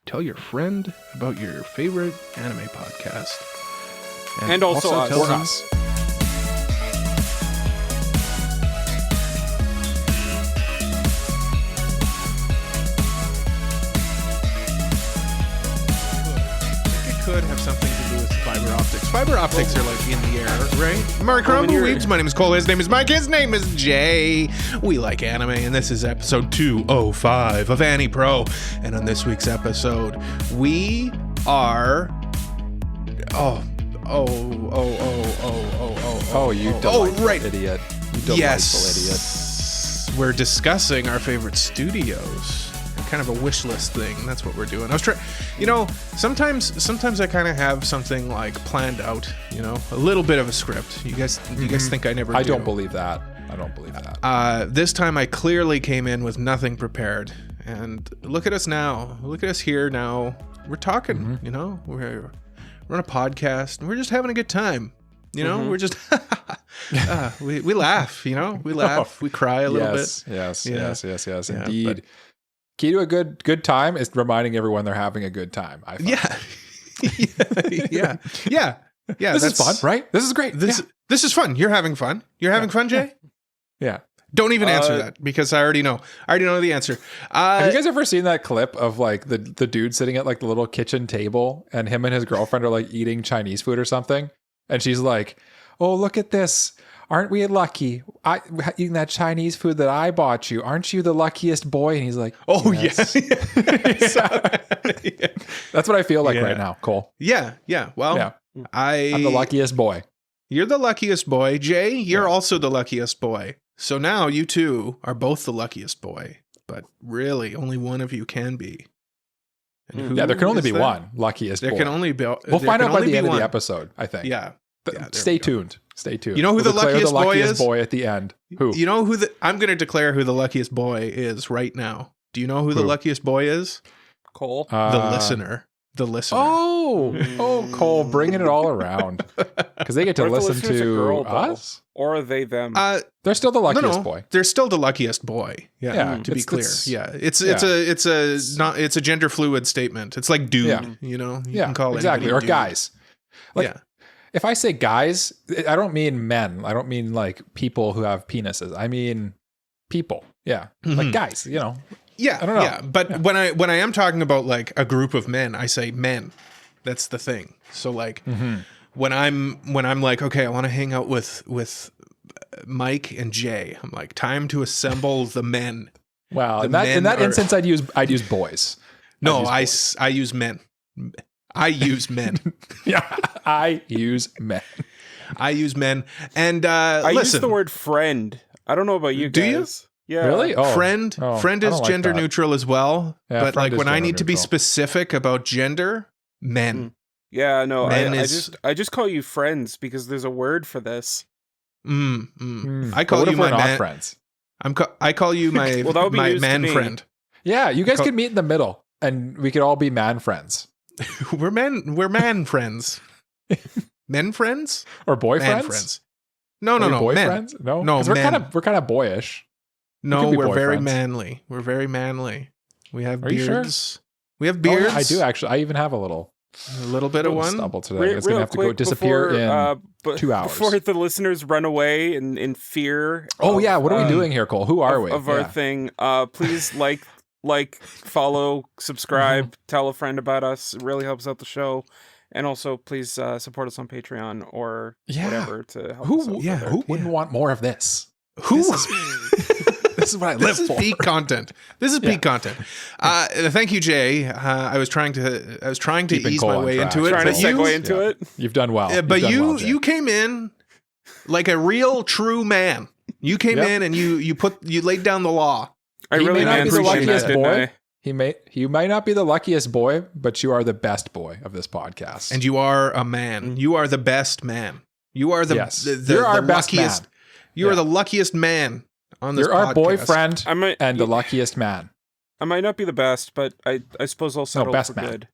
Tell your friend about your favorite anime podcast. And also us. tell Or them- us. Could have something to do with fiber optics. Fiber optics are like in the air, right? Mark Crumb, Weebs. My name is Cole. His name is Mike. His name is Jay. We like anime, and this is episode 205 of AniPro. And on this week's episode, we are. Oh, you delightful right. idiot. You delightful Yes. We're discussing our favorite studios. Kind of a wish list thing. That's what we're doing. I was trying, sometimes I kind of have something like planned out, a little bit of a script. You guys think I never do. I don't believe that. This time I clearly came in with nothing prepared. And look at us now. Look at us here now. We're talking, we're on a podcast and we're just having a good time. We're just we laugh, we laugh, we cry a little bit. Yes, Yeah, indeed. Key to a good time is reminding everyone they're having a good time. I find. Yeah. This is fun, right? This is great. This is fun. You're having fun. You're having fun, Jay? Yeah. Don't even answer that because I already know. I already know the answer. Have you guys ever seen that clip of like the dude sitting at like the little kitchen table and him and his girlfriend are like eating Chinese food or something? And she's like, "Oh, look at this. Aren't we lucky? Eating that Chinese food that I bought you. Aren't you the luckiest boy?" And he's like, "Oh, yes." Yeah. That's what I feel like right now, Cole. Yeah. Well, I'm the luckiest boy. You're the luckiest boy. Jay, you're also the luckiest boy. So now you two are both the luckiest boy. But really, only one of you can be. And There can only be that? one luckiest boy. There can only be. We'll find out by the end of the episode, I think. Yeah. Stay tuned. You know who the luckiest boy is? Boy at the end. Who? You know who I'm going to declare who the luckiest boy is right now. Do you know who the luckiest boy is? Cole. The listener. The listener. Oh, Cole, bringing it all around because they get to listen to us, or are they them? They're still the luckiest boy. They're still the luckiest boy. Yeah, to be clear. It's a gender fluid statement. It's like dude. You can call it exactly or dude. Guys. If I say guys, I don't mean men. I don't mean like people who have penises. I mean people. Yeah, like guys. Yeah, I don't know. Yeah, but when I am talking about like a group of men, I say men. That's the thing. So like when I'm like, okay, I want to hang out with Mike and Jay. I'm like, time to assemble the men. Wow. In that instance, I'd use boys. I use men. I use men. Yeah, I use men. I use men. And I listen, use the word friend. I don't know about you do guys. You? Yeah. Really? Oh. Friend is gender neutral as well. Yeah, but like when I need to be neutral. specific about gender, men. Yeah, no, Men I just call you friends because there's a word for this. I call you my not man. Friends. I call you my Well, that would be my news to man me. friend. Yeah, you guys could meet in the middle, and we could all be man friends We're man friends. Men friends or boy man friends. friends. No, Boy men. friends. No, No, 'Cause men. we're kind of boyish. No, be we're very boyfriends. manly. We're very manly. We have Are you sure? beards. We have beards. Oh, I do actually. I even have a little bit of one. stubble today. It's gonna have to go disappear in 2 hours. Before the listeners run away in fear. Oh yeah, what are we doing here, Cole? Who are we? Of our thing. Please like, follow, subscribe, tell a friend about us. It really helps out the show. And also, please support us on Patreon or whatever to help us out. Who wouldn't want more of this? Who? This is what I live This for. is peak content. This is peak content. Thank you, Jay. I was trying to Keeping ease Cole my on way track. into it. Trying to but segue into it. You've done well. But You've done well, Jay. you came in like a real true man. You came in and you laid down the law. I He really may not be the appreciate luckiest that, didn't boy. I? You might not be the luckiest boy, but you are the best boy of this podcast. And you are a man. You are the best man. You are the You're our best luckiest. man. You are the luckiest man on this You're our podcast. boyfriend I and the luckiest man. I might not be the best, but I suppose I'll settle best for man. good.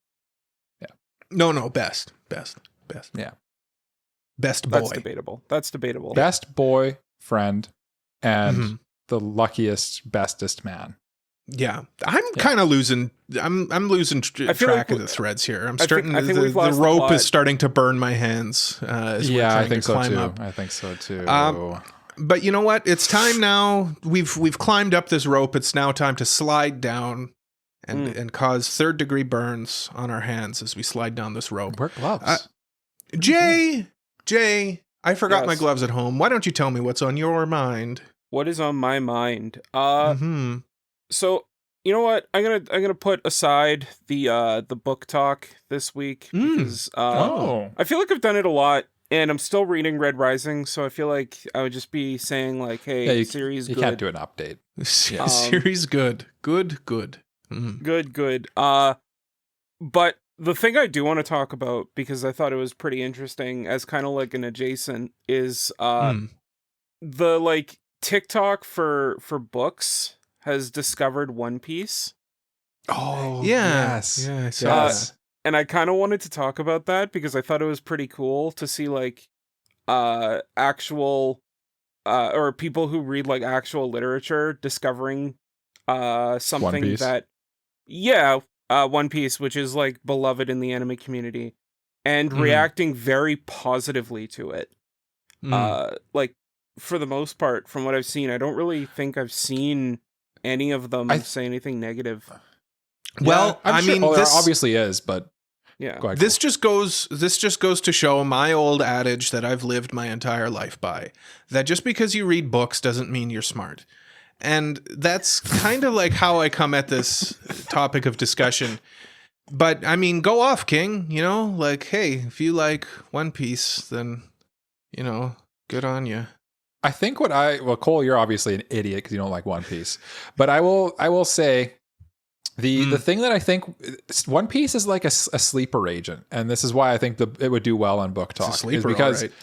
No, best. Yeah. Best boy. That's debatable. Best boy, friend, and the luckiest, bestest man. Yeah, I'm kind of losing. I'm losing track of the threads here. I'm starting. I think the we've lost the rope plot. is starting to burn my hands. As we're I trying think to so climb too. up. I think so too. But you know what? It's time now. We've climbed up this rope. It's now time to slide down and cause 3rd-degree burns on our hands as we slide down this rope. Wear gloves. Jay, I forgot my gloves at home. Why don't you tell me what's on your mind? What is on my mind? So you know what? I'm gonna put aside the Booktok this week because I feel like I've done it a lot, and I'm still reading Red Rising, so I feel like I would just be saying like, hey, series you good. can't do an update. Series good. Good. Good. But the thing I do want to talk about, because I thought it was pretty interesting as kind of like an adjacent, is the like TikTok for books has discovered One Piece. Oh, yeah. yes. Yeah, I saw that. And I kind of wanted to talk about that because I thought it was pretty cool to see like actual or people who read like actual literature discovering something that One Piece, which is like beloved in the anime community, and reacting very positively to it. Like for the most part, from what I've seen, I don't really think I've seen any of them say anything negative. Well, yeah, I mean, there obviously is, but yeah, this just goes to show my old adage that I've lived my entire life by: that just because you read books doesn't mean you're smart. And that's kind of like how I come at this topic of discussion. But I mean, go off, King. You know, like, hey, if you like One Piece, then good on you. I think Cole, you're obviously an idiot because you don't like One Piece. But I will say the thing that I think One Piece is like a sleeper agent, and this is why I think it would do well on Booktok. It's a sleeper, because all right.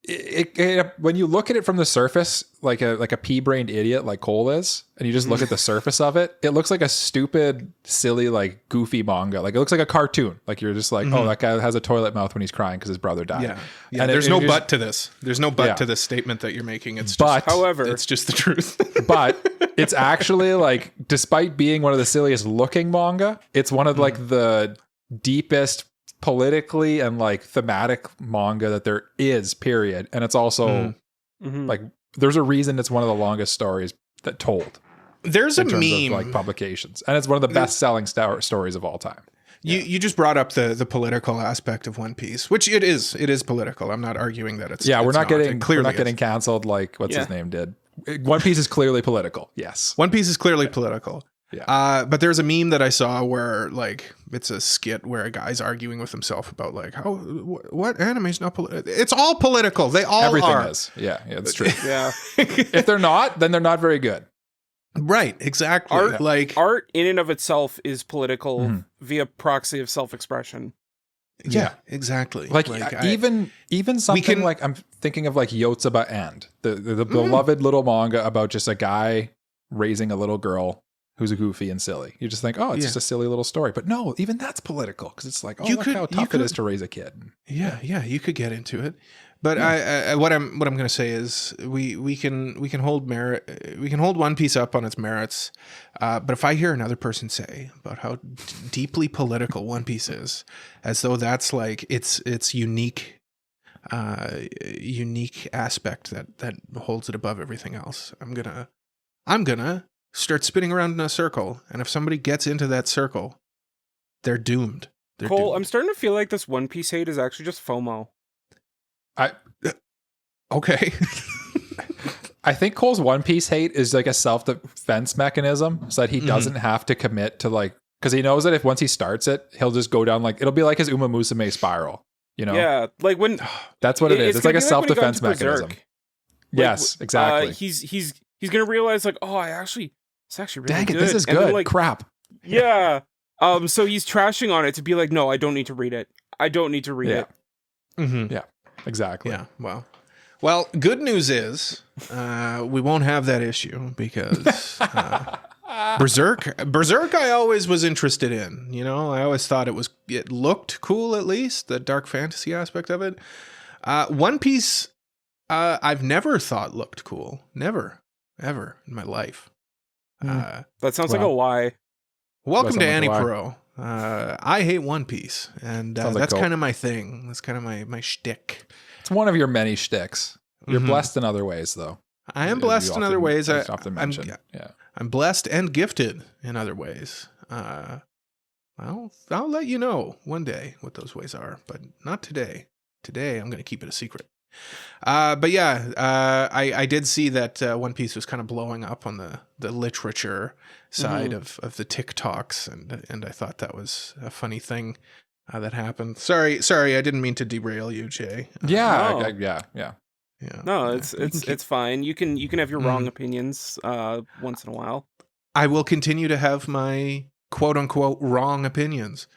It when you look at it from the surface, like a pea-brained idiot like Cole is, and you just look at the surface of it, it looks like a stupid, silly, like goofy manga. Like it looks like a cartoon. Like you're just like, oh, that guy has a toilet mouth when he's crying because his brother died. Yeah. And there's no but to this. There's no but to this statement that you're making. It's just, however, it's just the truth. But it's actually like, despite being one of the silliest looking manga, it's one of like the deepest politically and like thematic manga that there is, period. And it's also like, there's a reason it's one of the longest stories that told. There's a meme of like publications, and it's one of the best selling stories of all time. You just brought up the political aspect of One Piece, which it is political. I'm not arguing that it's we're not clearly getting canceled like what's his name did. One Piece is clearly political. Yes, One Piece is clearly political. Yeah. But there's a meme that I saw where like it's a skit where a guy's arguing with himself about like what anime's not political. It's all political. They all everything are. is. Yeah, it's true. Yeah. If they're not, then they're not very good. Right. Exactly. Art in and of itself is political via proxy of self-expression. Yeah, exactly. Like even something like I'm thinking of like Yotsuba and the beloved little manga about just a guy raising a little girl who's a goofy and silly. You just think, oh, it's just a silly little story. But no, even that's political because it's like, oh, look how tough it is to raise a kid. Yeah, you could get into it. But I what I'm going to say is we can hold One Piece up on its merits. But if I hear another person say about how deeply political One Piece is, as though that's like its unique aspect that holds it above everything else, I'm gonna start spinning around in a circle, and if somebody gets into that circle, they're doomed. Cole, I'm starting to feel like this One Piece hate is actually just FOMO. Okay. I think Cole's One Piece hate is like a self-defense mechanism so that he doesn't have to commit to like, because he knows that if once he starts it, he'll just go down like, it'll be like his Uma Musume spiral, you know? Yeah, like when... That's what it is. It's like a self-defense mechanism. Like, yes, exactly. He's going to realize like, oh, it's actually really Dang good. It, this is good. Then, like, crap. Yeah. So he's trashing on it to be like, no, I don't need to read it. I don't need to read it. Mm-hmm. Yeah, exactly. Yeah, well, good news is we won't have that issue because Berserk I always was interested in. You know, I always thought it looked cool, at least the dark fantasy aspect of it. One Piece I've never thought looked cool. Never, ever in my life. That sounds like a lie. Welcome to Like AniPro. I hate One Piece, and that's kind of my thing. That's kind of my shtick. It's one of your many shticks. You're blessed in other ways, though. I am blessed in other ways. I often mention. I'm blessed and gifted in other ways. I'll let you know one day what those ways are, but not today. Today, I'm going to keep it a secret. But yeah, I did see that One Piece was kind of blowing up on the literature side of the TikToks, and I thought that was a funny thing that happened. Sorry, I didn't mean to derail you, Jay. Yeah. No, it's fine. You can have your wrong opinions once in a while. I will continue to have my quote unquote wrong opinions.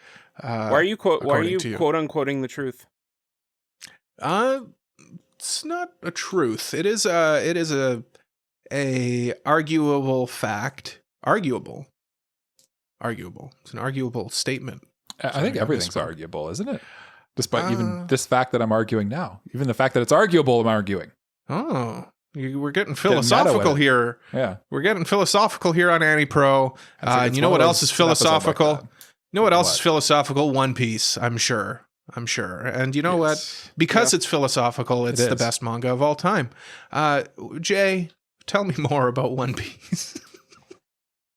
Why are you quote unquoting the truth? It's not a truth. It is a arguable fact. Arguable. It's an arguable statement. I think everything's arguable, isn't it? Despite even this fact that I'm arguing now, even the fact that it's arguable, I'm arguing. Oh, we're getting philosophical here. Yeah, we're getting philosophical here on AniPro. And you know what else is philosophical? Like you know what else is philosophical? One Piece, I'm sure. And you know what? Because it's philosophical, it's the best manga of all time. Jay, tell me more about One Piece.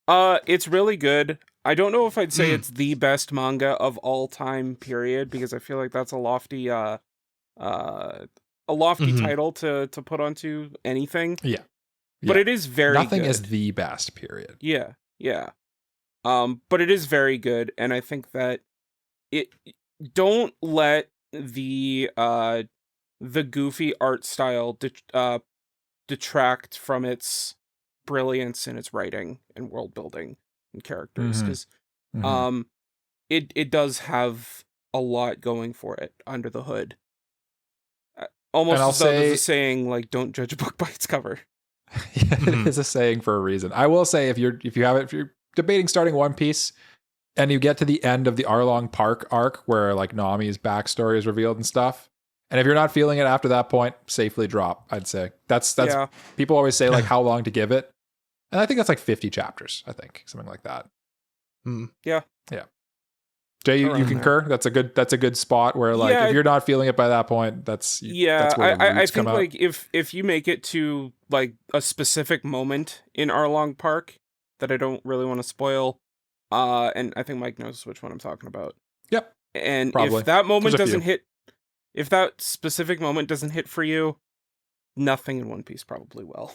It's really good. I don't know if I'd say it's the best manga of all time, period, because I feel like that's a lofty title to put onto anything. Yeah. But it is very Nothing good. is the best, period. Yeah. But it is very good, and I think that don't let the goofy art style detract from its brilliance in its writing and world building and characters, because it does have a lot going for it under the hood. Almost as though there's a saying like, "Don't judge a book by its cover." It is a saying for a reason. I will say, if you're debating starting One Piece and you get to the end of the Arlong Park arc where like Nami's backstory is revealed and stuff, and if you're not feeling it after that point, safely drop. I'd say that's people always say like how long to give it, and I think that's like 50 chapters. I think something like that. Yeah. Jay, you concur? That's a good spot where like if you're not feeling it by that point, that's where the roots come out. Like if you make it to like a specific moment in Arlong Park that I don't really want to spoil, and I think Mike knows which one I'm talking about. Yep. And probably. If that moment doesn't hit, if that specific moment doesn't hit for you, nothing in One Piece probably will.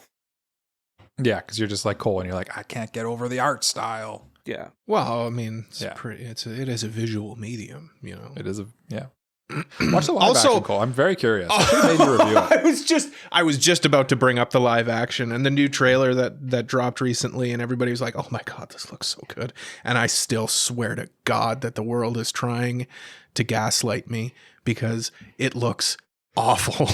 Yeah, because you're just like Cole, and you're like, I can't get over the art style. Yeah. Well, I mean, it is a visual medium, you know. It is Watch the live action, Cole. I'm very curious. I should have made you review it. I was just about to bring up the live action and the new trailer that dropped recently, and everybody was like, "Oh my god, this looks so good!" And I still swear to God that the world is trying to gaslight me because it looks awful.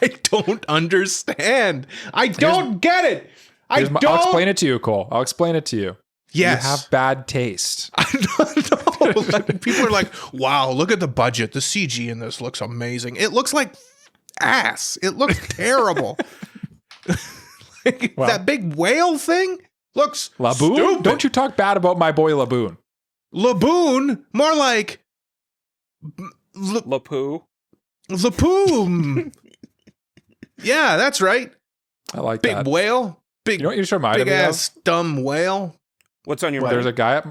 I don't understand. I don't get it. I'll explain it to you, Cole. I'll explain it to you. Yes. You have bad taste. I don't know. People are like, wow, look at the budget. The CG in this looks amazing. It looks like ass. It looks terrible. That big whale thing looks Laboon? stupid. Don't you talk bad about my boy Laboon. Laboon? More like... Lapoo? Lapoom. Yeah, that's right. I like big that. Big whale. You know what you just reminded me of? Big ass dumb whale. What's on your mind? There's a guy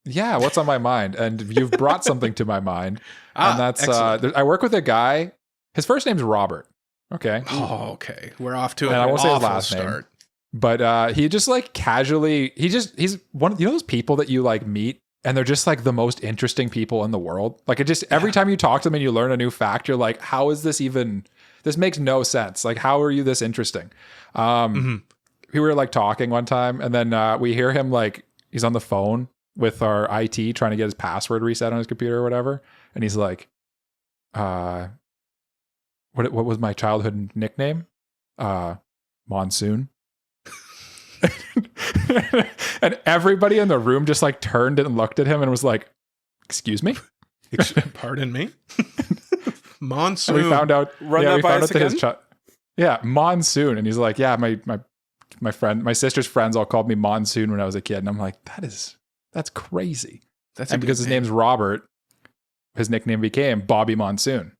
what's on my mind? And you've brought something to my mind. And that's I work with a guy. His first name's Robert. Okay. Oh, okay. We're off to an I won't say his last start. Name. But he just like casually he's one of those people that you like meet and they're just like the most interesting people in the world. Like it just every time you talk to them and you learn a new fact, you're like, how is this even this makes no sense. Like, how are you this interesting? We were like talking one time and then we hear him like he's on the phone with our IT trying to get his password reset on his computer or whatever. And he's like, what was my childhood nickname? Monsoon. And everybody in the room just like turned and looked at him and was like, excuse me? Pardon me? Monsoon. And we found out, that by us that his Monsoon. And he's like, yeah, my my sister's friends all called me Monsoon when I was a kid, and I'm like, that's crazy. And because his name's Robert, his nickname became Bobby Monsoon.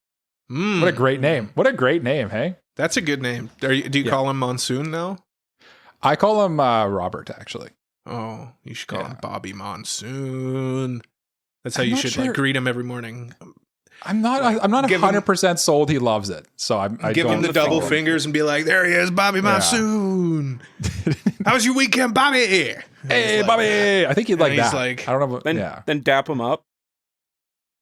What a great name! What a great name, hey? That's a good name. Do you call him Monsoon now? I call him Robert, actually. Oh, you should call him Bobby Monsoon. That's how you should like greet him every morning. I'm not 100% sold he loves it. So I give him the double fingers and be like, there he is, Bobby Monsoon. How was your weekend, Bobby? Hey, like Bobby. That. I think he'd like that. Like, I don't know. But, then dap him up.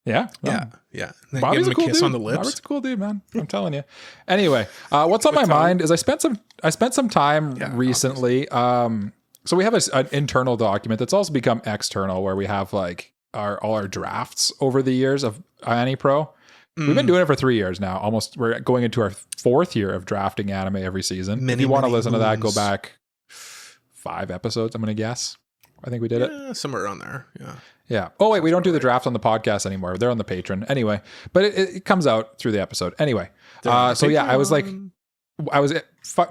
Yeah. Yeah. Bobby's a cool kiss dude. On the lips. Robert's a cool dude, man. I'm telling you. Anyway, what's on my mind is I spent some time recently. So we have an internal document that's also become external where we have like all our drafts over the years of AniPro. We've been doing it for 3 years now. Almost, we're going into our 4th year of drafting anime every season. If you want to listen to that, go back 5 episodes, I'm going to guess. I think we did it. Somewhere around there. Yeah. Oh, wait, we don't do the draft on the podcast anymore. They're on the Patreon. Anyway, but it comes out through the episode. Anyway. So yeah, I was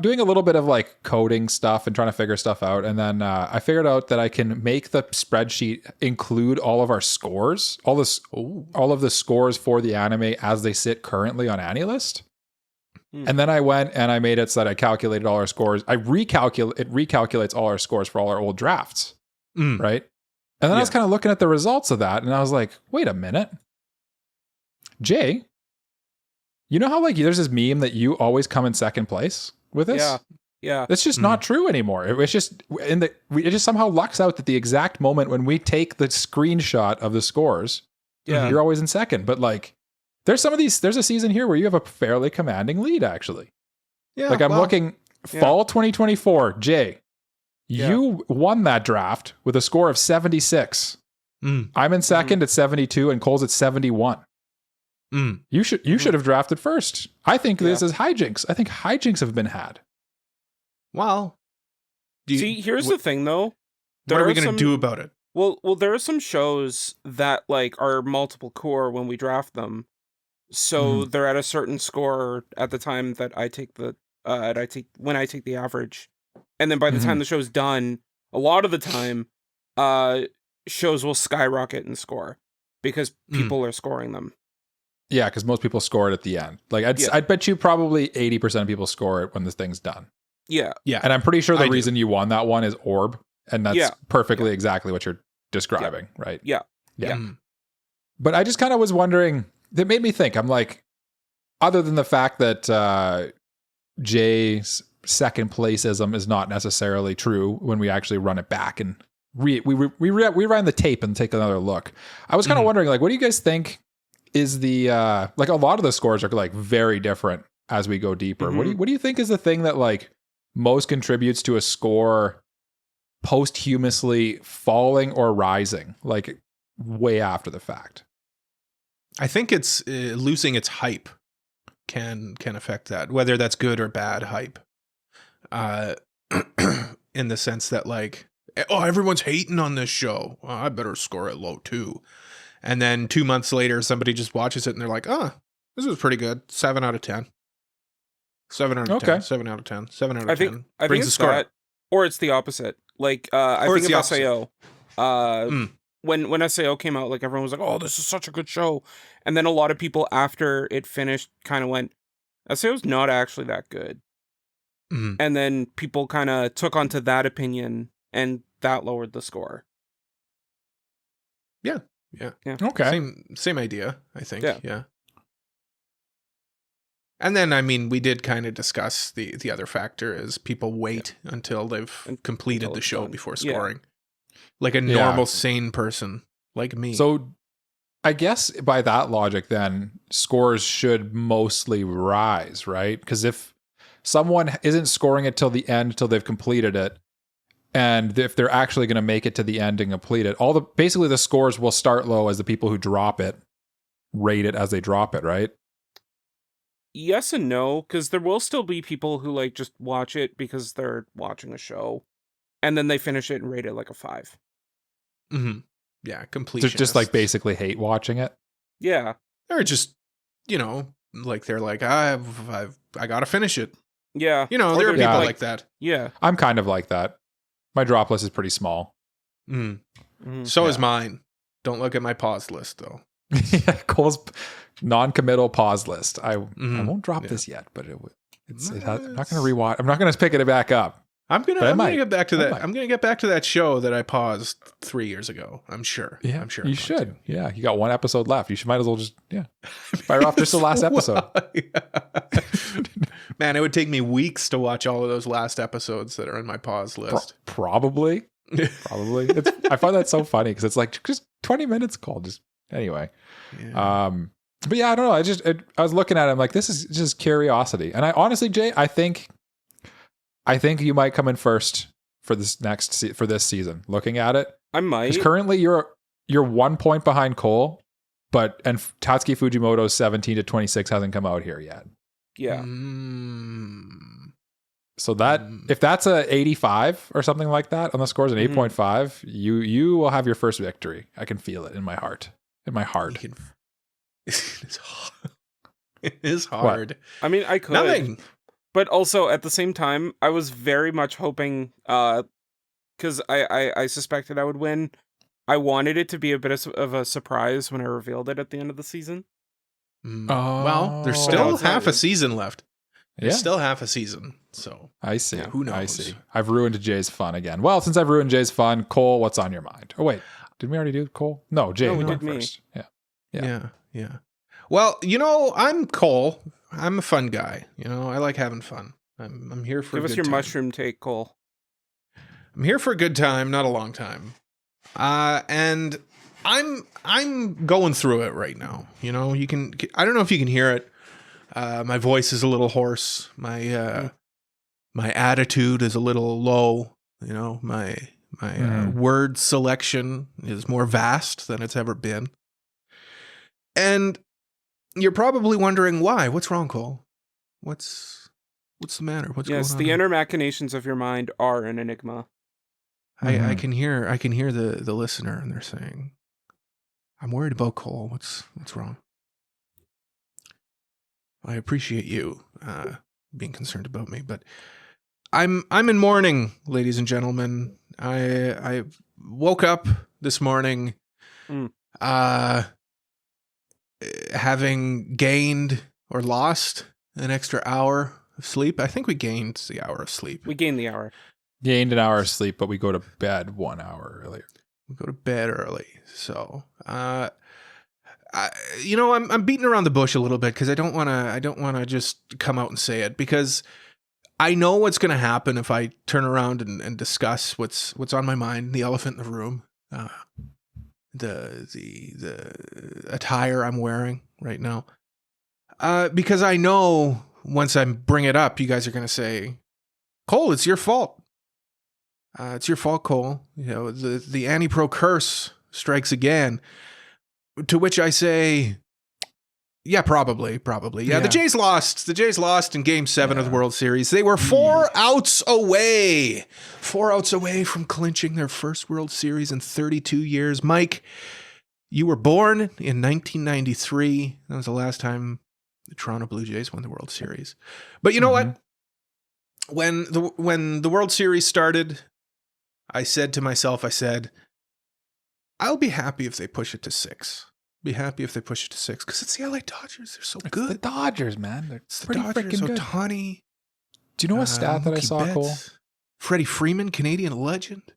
doing a little bit of like coding stuff and trying to figure stuff out. And then I figured out that I can make the spreadsheet include all of our scores, all of the scores for the anime as they sit currently on AniList. And then I went and I made it so that I calculated all our scores. It recalculates all our scores for all our old drafts. Right. And then I was kind of looking at the results of that and I was like, wait a minute. Jay, you know how like there's this meme that you always come in second place with this? Yeah. That's just not true anymore. It just somehow lucks out that the exact moment when we take the screenshot of the scores, you're always in second. But like there's a season here where you have a fairly commanding lead actually. Yeah. Like I'm looking fall 2024, Jay. You won that draft with a score of 76. I'm in second at 72 and Cole's at 71. You should have drafted first. I think this is hijinks. I think hijinks have been had. Well, here's the thing though. What are we going to do about it? Well, there are some shows that like are multiple core when we draft them. So they're at a certain score at the time that I take when I take the average. And then by the time the show's done, a lot of the time, shows will skyrocket in score because people are scoring them. Yeah, because most people score it at the end. Like I'd bet you probably 80% of people score it when this thing's done. Yeah. And I'm pretty sure the reason you won that one is Orb, and that's perfectly exactly what you're describing, right? Yeah. But I just kind of was wondering, that made me think, I'm like, other than the fact that Jay's second placeism is not necessarily true when we actually run it back and we ran the tape and take another look. I was kind of wondering, like, what do you guys think is the like a lot of the scores are like very different as we go deeper. What do you think is the thing that like most contributes to a score posthumously falling or rising, like way after the fact? I think it's losing its hype can affect that, whether that's good or bad hype. In the sense that like, oh, everyone's hating on this show. Well, I better score it low too. And then 2 months later, somebody just watches it and they're like, oh, this was pretty good. 7 out of 10. 7 out of 10. 7 out of 10. 7 out of 10. I think it's that, or it's the opposite. Like, I think of SAO. When SAO came out, like everyone was like, oh, this is such a good show. And then a lot of people after it finished kind of went, SAO's not actually that good. And then people kind of took onto that opinion and that lowered the score. Yeah. Okay. Same idea, I think. Yeah. And then, I mean, we did kind of discuss the other factor is people wait until they've completed the show before scoring. Like a normal, sane person like me. So I guess by that logic, then scores should mostly rise, right? Because if someone isn't scoring it till the end, till they've completed it, and if they're actually going to make it to the end and complete it, basically the scores will start low as the people who drop it rate it as they drop it, right? Yes and no, because there will still be people who like just watch it because they're watching a show, and then they finish it and rate it like a 5. Yeah, completely. Just like basically hate watching it. Yeah, or just like they're like, I gotta finish it. Yeah. You know, there are people like that. Yeah. I'm kind of like that. My drop list is pretty small. So is mine. Don't look at my pause list, though. Yeah, Cole's non-committal pause list. I won't drop this yet, but I'm not going to rewatch. I'm not going to pick it back up. I'm gonna get back to that. I'm gonna get back to that show that I paused 3 years ago. I'm sure. Yeah, I'm sure. You should. Yeah, you got one episode left. Might as well just fire off just the last episode. Man, it would take me weeks to watch all of those last episodes that are on my pause list. Probably. I find that so funny because it's like just 20 minutes called. Just anyway. Yeah. But yeah, I don't know. I was looking at it. I'm like, this is just curiosity. And I honestly, Jay, I think you might come in first for this season. Looking at it, I might. Because currently you're 1 point behind Cole, and Tatsuki Fujimoto's 17 to 26 hasn't come out here yet. Yeah. So that if that's a 85 or something like that on the scores, an 8.5, you will have your first victory. I can feel it in my heart. It is hard. What? I mean, I could. Nothing. But also at the same time, I was very much hoping, because I suspected I would win. I wanted it to be a bit of a surprise when I revealed it at the end of the season. Well, there's still half a season left. There's still half a season. So I see. Yeah, who knows? I see. I've ruined Jay's fun again. Well, since I've ruined Jay's fun, Cole, what's on your mind? Oh wait, did we already do Cole? No, Jay. No, we did first. Yeah. Well, I'm Cole. I'm a fun guy. I like having fun. I'm here for. Give us your mushroom take, Cole. I'm here for a good time, not a long time. And I'm going through it right now. You can. I don't know if you can hear it. My voice is a little hoarse. My attitude is a little low. My word selection is more vast than it's ever been. And you're probably wondering why. What's wrong, Cole? What's the matter? What's going on? Yes, the inner machinations of your mind are an enigma. I can hear the listener, and they're saying, "I'm worried about Cole. What's wrong?" I appreciate you being concerned about me, but I'm in mourning, ladies and gentlemen. I woke up this morning, having gained or lost an extra hour of sleep. I think we gained the hour of sleep. We gained the hour. Gained an hour of sleep, but we go to bed 1 hour earlier. We go to bed early, so I'm beating around the bush a little bit because I don't want to just come out and say it, because I know what's going to happen if I turn around and discuss what's on my mind, the elephant in the room, the attire I'm wearing right now, because I know once I bring it up, you guys are going to say, "Cole, it's your fault. It's your fault, Cole. The AniPro curse strikes again." To which I say, yeah, probably. Yeah, the Jays lost. The Jays lost in Game 7 of the World Series. They were 4 outs away. 4 outs away from clinching their first World Series in 32 years. Mike, you were born in 1993. That was the last time the Toronto Blue Jays won the World Series. But you know what? When the World Series started, I said to myself, I'll be happy if they push it to 6. Be happy if they push it to 6, because it's the LA Dodgers. They're so good. It's the Dodgers, man. They're pretty Dodgers. freaking good. Ohtani. Do you know a stat that I saw, Cole? Freddie Freeman, Canadian legend.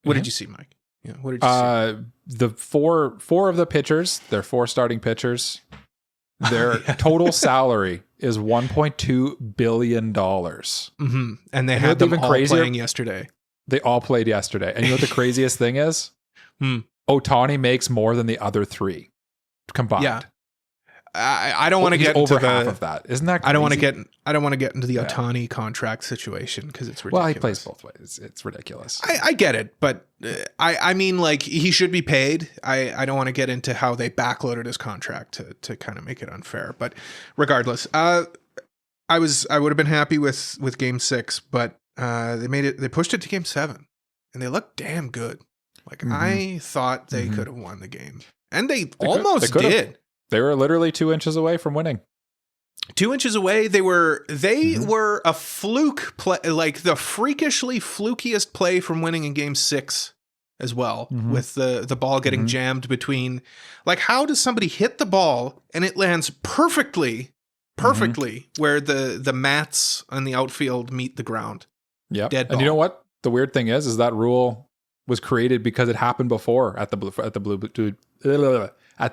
What did you see, Mike? Yeah, what did you see? The four of the pitchers, their 4 starting pitchers, their total salary is $1.2 billion. Mm-hmm. And they had them all playing yesterday. They all played yesterday. And you know what the craziest thing is? Ohtani makes more than the other 3 combined. Yeah, I don't want to get over into half of that. Isn't that crazy? I don't want to get into the Ohtani contract situation because it's ridiculous. Well, he plays both ways. It's ridiculous. I get it, but I mean, like, he should be paid. I don't want to get into how they backloaded his contract to kind of make it unfair. But regardless, I would have been happy with Game 6, but they pushed it to Game 7, and they looked damn good. Like, I thought they could have won the game. And they almost did. They were literally 2 inches away from winning. 2 inches away, they were a fluke play, like the freakishly flukiest play from winning in Game 6 as well, with the ball getting jammed between. Like, how does somebody hit the ball and it lands perfectly where the mats on the outfield meet the ground? Yep. Dead ball. And you know what? The weird thing is that rule was created because it happened before at the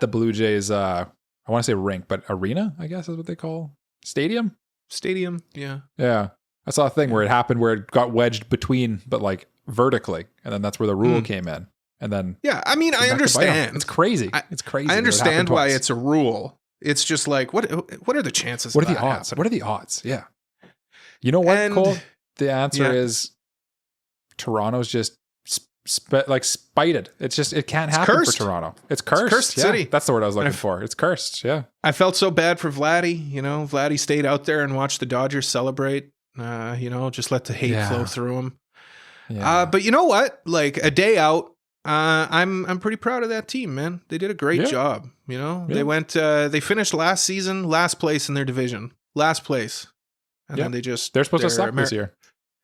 Blue Jays. I want to say rink, but arena, I guess is what they call stadium. Yeah. Yeah. I saw a thing where it happened where it got wedged between, but like vertically, and then that's where the rule came in. And then yeah, I mean, I understand. It's crazy. It's crazy. I understand why it's a rule. It's just like what are the chances? What are the odds? Happening? What are the odds? Yeah. You know what, Cole? The answer is Toronto's just spited. It can't happen for Toronto. It's cursed. It's cursed city. That's the word I was looking for. It's cursed. Yeah. I felt so bad for Vladdy. You know, Vladdy stayed out there and watched the Dodgers celebrate. Just let the hate flow through him. Yeah. But you know what? Like a day out, I'm pretty proud of that team, man. They did a great job. You know, they finished last season, last place in their division, last place. And then they're supposed to suck this year.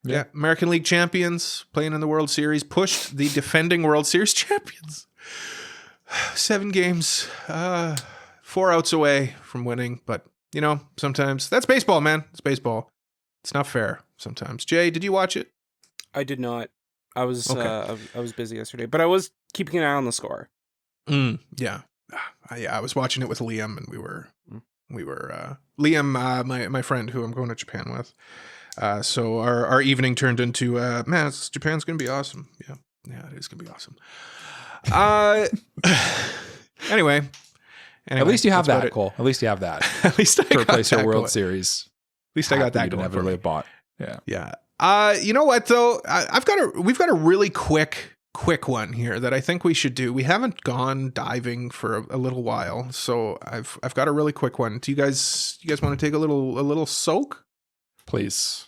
Yeah. American League champions playing in the World Series, pushed the defending World Series champions 7 games, 4 outs away from winning. But, you know, sometimes that's baseball, man. It's baseball. It's not fair sometimes. Jay, did you watch it? I did not. I was I was busy yesterday, but I was keeping an eye on the score. Yeah. I was watching it with Liam, and we were Liam, my friend who I'm going to Japan with. So our evening turned into Japan's gonna be awesome. Yeah, it is gonna be awesome. Anyway, at least you have that, Cole. At least you have that. At least I to replace your World going. Series. At least I got that going. Never really bought. Yeah. You know what though? We've got a really quick one here that I think we should do. We haven't gone diving for a little while, so I've got a really quick one. Do you guys want to take a little soak? Please,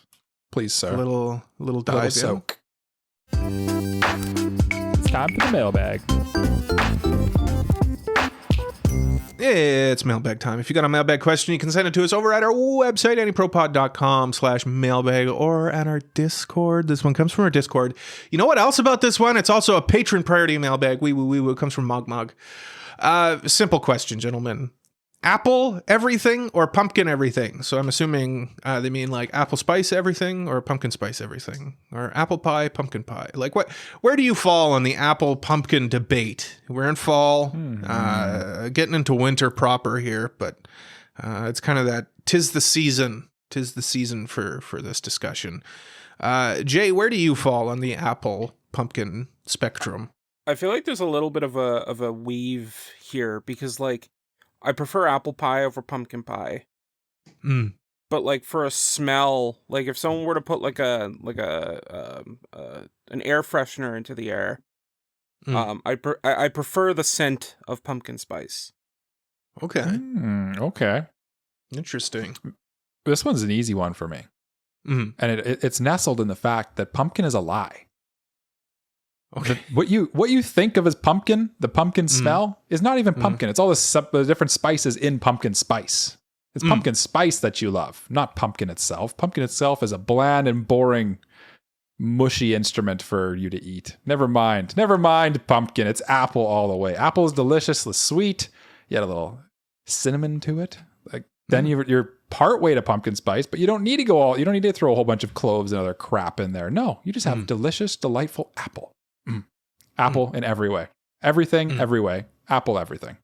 sir. A little dive soak. It's time for the mailbag. It's mailbag time. If you got a mailbag question, you can send it to us over at our website, AniProPod.com/mailbag, or at our Discord. This one comes from our Discord. You know what else about this one? It's also a patron priority mailbag. It comes from Mogmog. Simple question, gentlemen. Apple everything or pumpkin everything? So I'm assuming they mean like apple spice everything or pumpkin spice everything, or apple pie, pumpkin pie. Like where do you fall on the apple pumpkin debate? We're in fall, getting into winter proper here, but it's kind of that tis the season for this discussion. Jay, where do you fall on the apple pumpkin spectrum? I feel like there's a little bit of a weave here, because like I prefer apple pie over pumpkin pie. But like for a smell, like if someone were to put like an air freshener into the air, I prefer the scent of pumpkin spice. Okay. Okay. Interesting. This one's an easy one for me. And it's nestled in the fact that pumpkin is a lie. Okay. What you think of as pumpkin, the pumpkin smell, is not even pumpkin. It's all the different spices in pumpkin spice. It's pumpkin spice that you love, not pumpkin itself. Pumpkin itself is a bland and boring, mushy instrument for you to eat. Never mind pumpkin. It's apple all the way. Apple is deliciously sweet. You add a little cinnamon to it. Like then you're part way to pumpkin spice, but you don't need to throw a whole bunch of cloves and other crap in there. No, you just have delicious, delightful apple. Apple in every way. Everything, every way. Apple, everything.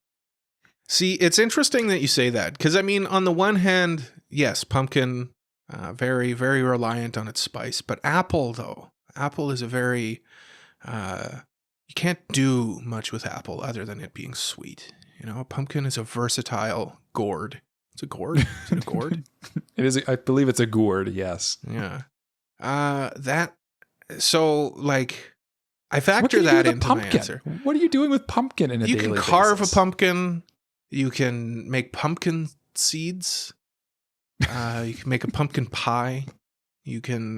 See, it's interesting that you say that, because I mean, on the one hand, yes, pumpkin, very, very reliant on its spice, but apple is a very, you can't do much with apple other than it being sweet. You know, pumpkin is a versatile gourd. It's a gourd? Is it a gourd? It is. I believe it's a gourd, yes. Yeah. So, like, I factor that into my answer. What are you doing with pumpkin in a daily basis? You can carve a pumpkin. You can make pumpkin seeds. You can make a pumpkin pie. You can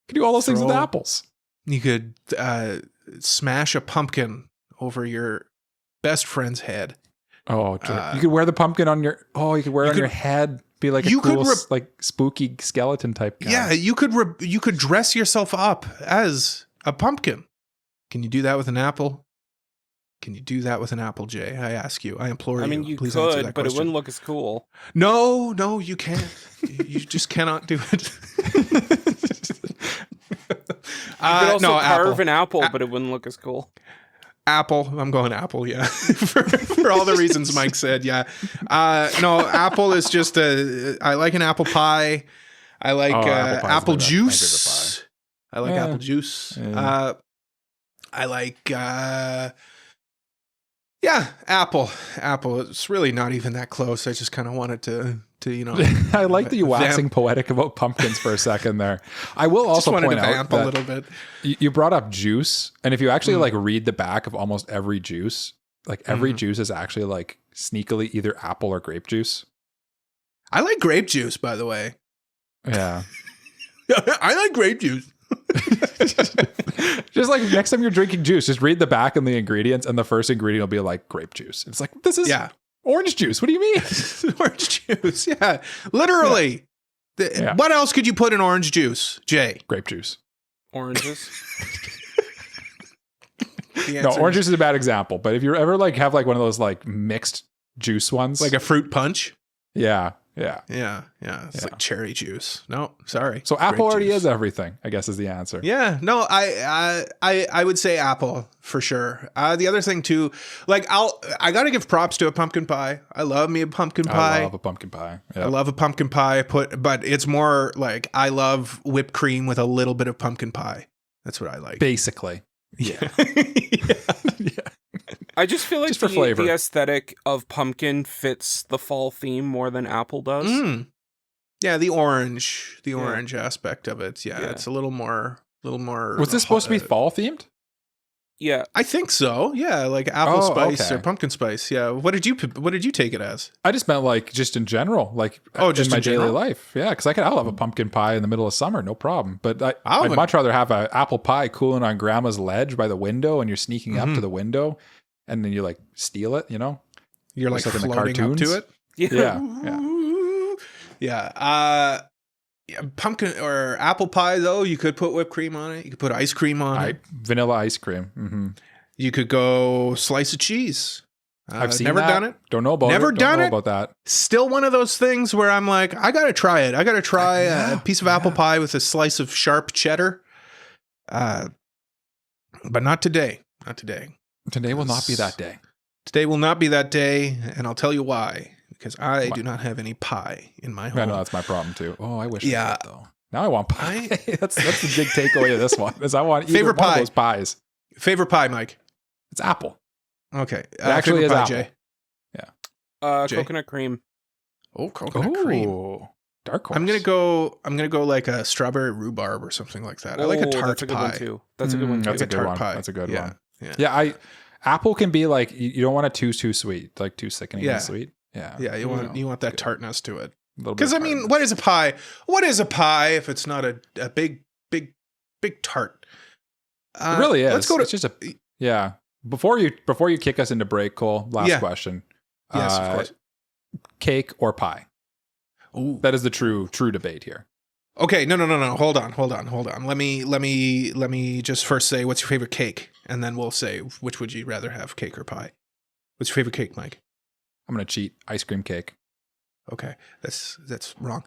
do all those things with apples. You could smash a pumpkin over your best friend's head. Oh, you could wear the pumpkin on your. Oh, you could wear it on your head. Be like a cool, like spooky skeleton type guy. Yeah, you could dress yourself up as a pumpkin. Can you do that with an apple? Can you do that with an apple, Jay? I ask you. I implore you. I mean, you Please answer could, that but it question. wouldn't look as cool. No, you can't. You just cannot do it. You could also carve apple. an apple, but it wouldn't look as cool. Apple. I'm going apple, yeah. for all the reasons Mike said, yeah. No, apple is just I like an apple pie. I like apple juice. I like apple juice. Yeah. I like apple. It's really not even that close. I just kind of wanted to I like that you waxing poetic about pumpkins for a second there. I will also point out that a little bit. You brought up juice, and if you actually like read the back of almost every juice, like every juice is actually like sneakily either apple or grape juice. I like grape juice, by the way. Yeah. I like grape juice. Just like next time you're drinking juice, just read the back and the ingredients, and the first ingredient will be like grape juice. It's like, this is orange juice. What do you mean? Orange juice. Yeah, literally. Yeah. What else could you put in orange juice, Jay? Grape juice. Oranges. No, orange juice is a bad example. But if you ever like have like one of those like mixed juice ones, like a fruit punch. Yeah. It's like cherry juice. No, sorry. So apple already is everything, I guess, is the answer. Yeah. No, I would say apple for sure. The other thing too, like I gotta give props to a pumpkin pie. I love me a pumpkin pie. I love a pumpkin pie. Yep. I love a pumpkin pie. But it's more like I love whipped cream with a little bit of pumpkin pie. That's what I like. Basically. Yeah. Yeah. I just feel like the aesthetic of pumpkin fits the fall theme more than apple does. Yeah, the orange aspect of it. Yeah, it's a little more. Was this supposed to be fall themed? Yeah, I think so. Yeah, like apple spice or pumpkin spice. Yeah. What did you take it as? I just meant like just in general, like just in my daily life. Yeah, because I'll have a pumpkin pie in the middle of summer, no problem. But I'd much rather have an apple pie cooling on grandma's ledge by the window, and you're sneaking up to the window. And then you like steal it, you know? You're like floating up to it. Yeah. Pumpkin or apple pie though, you could put whipped cream on it. You could put ice cream on it. Vanilla ice cream. Mm-hmm. You could go slice of cheese. I've seen never done it. Don't know about it. Never done it. About that. Still one of those things where I'm like, I gotta try it. I gotta try a piece of apple pie with a slice of sharp cheddar. But not today. Not today. Today will not be that day. Today will not be that day, and I'll tell you why. Because I do not have any pie in my home. I know that's my problem too. Oh, I wish. I did, though. Now I want pie. that's the big takeaway of this one. Is I want either one of those pies. Favorite pie, Mike? It's apple. Okay. It actually is pie, apple. Jay? Yeah. Coconut cream. Oh, coconut cream. Dark horse. I'm gonna go like a strawberry rhubarb or something like that. I like a tart that's a good pie. One too. That's a good one too. That's a good one. Pie. That's a good one. Yeah. Apple can be like, you don't want it too sweet, like too sickeningly sweet. Yeah. Yeah, you want that tartness to it. Because I mean, what is a pie? What is a pie if it's not a big tart? It really is. Let's go to. It's just Before you kick us into break, Cole. Last question. Yes, of course. Cake or pie? Ooh. That is the true debate here. Okay, no. Hold on. Let me just first say, what's your favorite cake, and then we'll say which would you rather have, cake or pie. What's your favorite cake, Mike? I'm gonna cheat. Ice cream cake. Okay, that's wrong.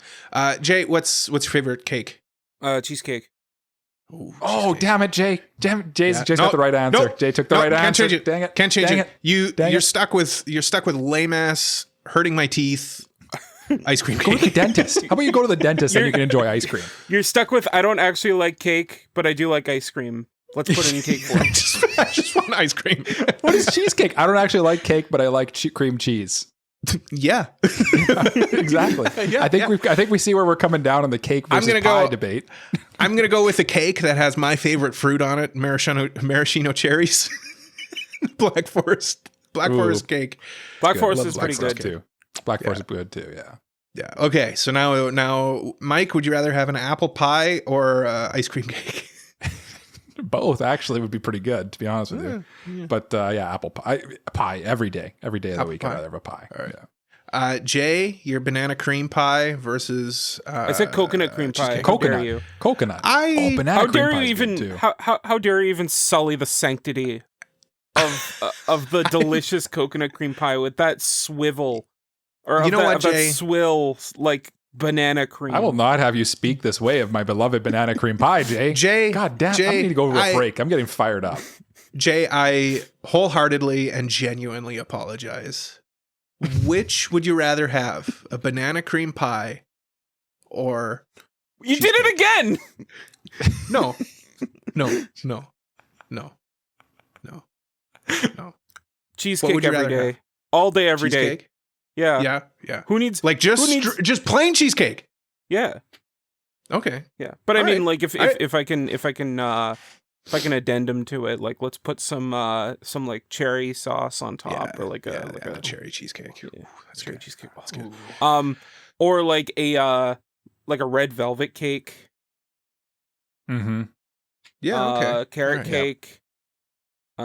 Jay, what's your favorite cake? Cheesecake. Ooh, cheesecake. Damn it, Jay! Jay's got the right answer. Nope. Jay took the right answer. Can't change it. Dang it! Can't change Dang it. You're stuck with lame ass hurting my teeth. Ice cream cake. Go to the dentist. How about you go to the dentist and you can enjoy ice cream? You're stuck with, I don't actually like cake, but I do like ice cream. Let's put in cake for it. I just want ice cream. What is cheesecake? I don't actually like cake, but I like cream cheese. Yeah. Exactly. I think we see where we're coming down on the cake versus pie debate. I'm gonna go with a cake that has my favorite fruit on it, maraschino cherries. Black Forest cake. Black Forest is pretty good too. Black Forest is good too. Yeah. Yeah. Okay. So now, Mike, would you rather have an apple pie or ice cream cake? Both actually would be pretty good, to be honest with you. Yeah. But apple pie every day of the week. I'd rather have a pie. All right. Jay, your banana cream pie versus I said coconut cream pie. cheesecake. How dare you? Coconut. Banana How cream dare pie you is even good, too. how dare you even sully the sanctity of the delicious coconut cream pie with that swivel or You of know that, what, of that Jay? swill like banana cream. I will not have you speak this way of my beloved banana cream pie, Jay. Jay, God damn, Jay, I need to go over I- a break. I'm getting fired up. Jay, I wholeheartedly and genuinely apologize. Which would you rather have, a banana cream pie or You did it again. no, Cheesecake would you every rather day, have? all day, every day. Cheesecake? Yeah. Yeah. Who needs Like who needs- just plain cheesecake. Yeah. Okay. Yeah. But I All mean, right. like if I can addendum to it, like let's put some like cherry sauce on top or like a cherry cheesecake. Yeah. Ooh, that's cherry good. cheesecake. That's good. Or like a red velvet cake. Mm-hmm. Yeah, okay. Carrot All right, cake.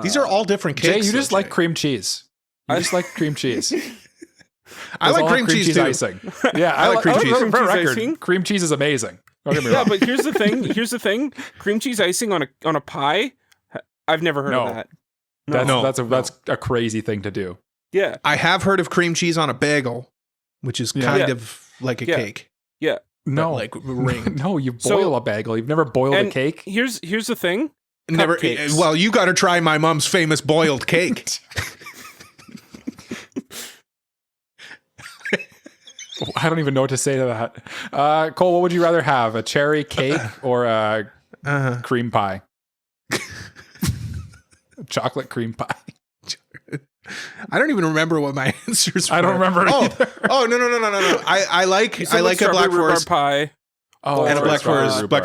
These are all different cakes. Jay, you just though, like Jay. cream cheese. You just like cream cheese. I like Those all have cream cheese too. icing. Yeah, I like cream cheese. For Cream cheese record, icing? cream cheese is amazing. Don't get me Yeah, wrong. but here's the thing. Cream cheese icing on a pie. I've never heard of that. That's a crazy thing to do. Yeah. I have heard of cream cheese on a bagel, which is kind Yeah. of like a Yeah. cake. Yeah. No, Like ring. no, you boil So- a bagel. You've never boiled a And cake. Here's the thing. Never. Cupcakes. Well, you got to try my mom's famous boiled cake. I don't even know what to say to that. Cole, what would you rather have? A cherry cake or a cream pie? Chocolate cream pie. I don't even remember what my answers were. I don't remember either. Oh no. I like a black rhubarb forest. pie. Oh, And a black forest rhubarb, cake. or black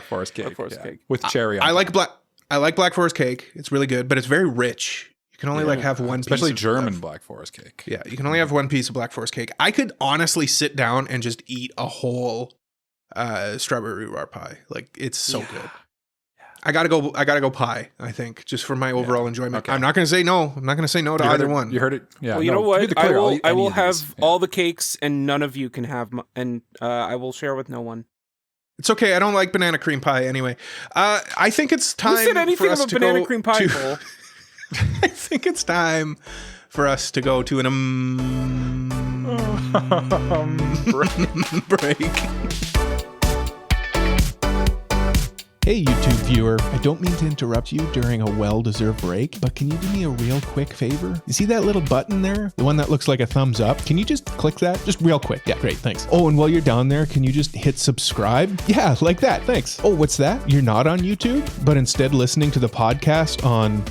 forest cake. Black forest yeah. cake. With cherry on I top. like black forest cake. It's really good, but it's very rich. You can only like have one, especially piece of, German black forest cake. Yeah, you can only have one piece of black forest cake. I could honestly sit down and just eat a whole strawberry rhubarb pie. Like it's so good. I gotta go pie. I think just for my overall enjoyment. Okay. I'm not gonna say no. I'm not gonna say no to either one. You heard it. Yeah. Well, you know to be what? clear, I'll eat I any will of have these. all the cakes, and none of you can have. And I will share with no one. It's okay. I don't like banana cream pie anyway. I think it's time. Who said anything for us about to banana go cream pie? to- Cole? I think it's time for us to go to an break. Hey YouTube viewer, I don't mean to interrupt you during a well-deserved break, but can you do me a real quick favor? You see that little button there? The one that looks like a thumbs up? Can you just click that? Just real quick. Yeah, great, thanks. Oh, and while you're down there, can you just hit subscribe? Yeah, like that, thanks. Oh, what's that? You're not on YouTube, but instead listening to the podcast on...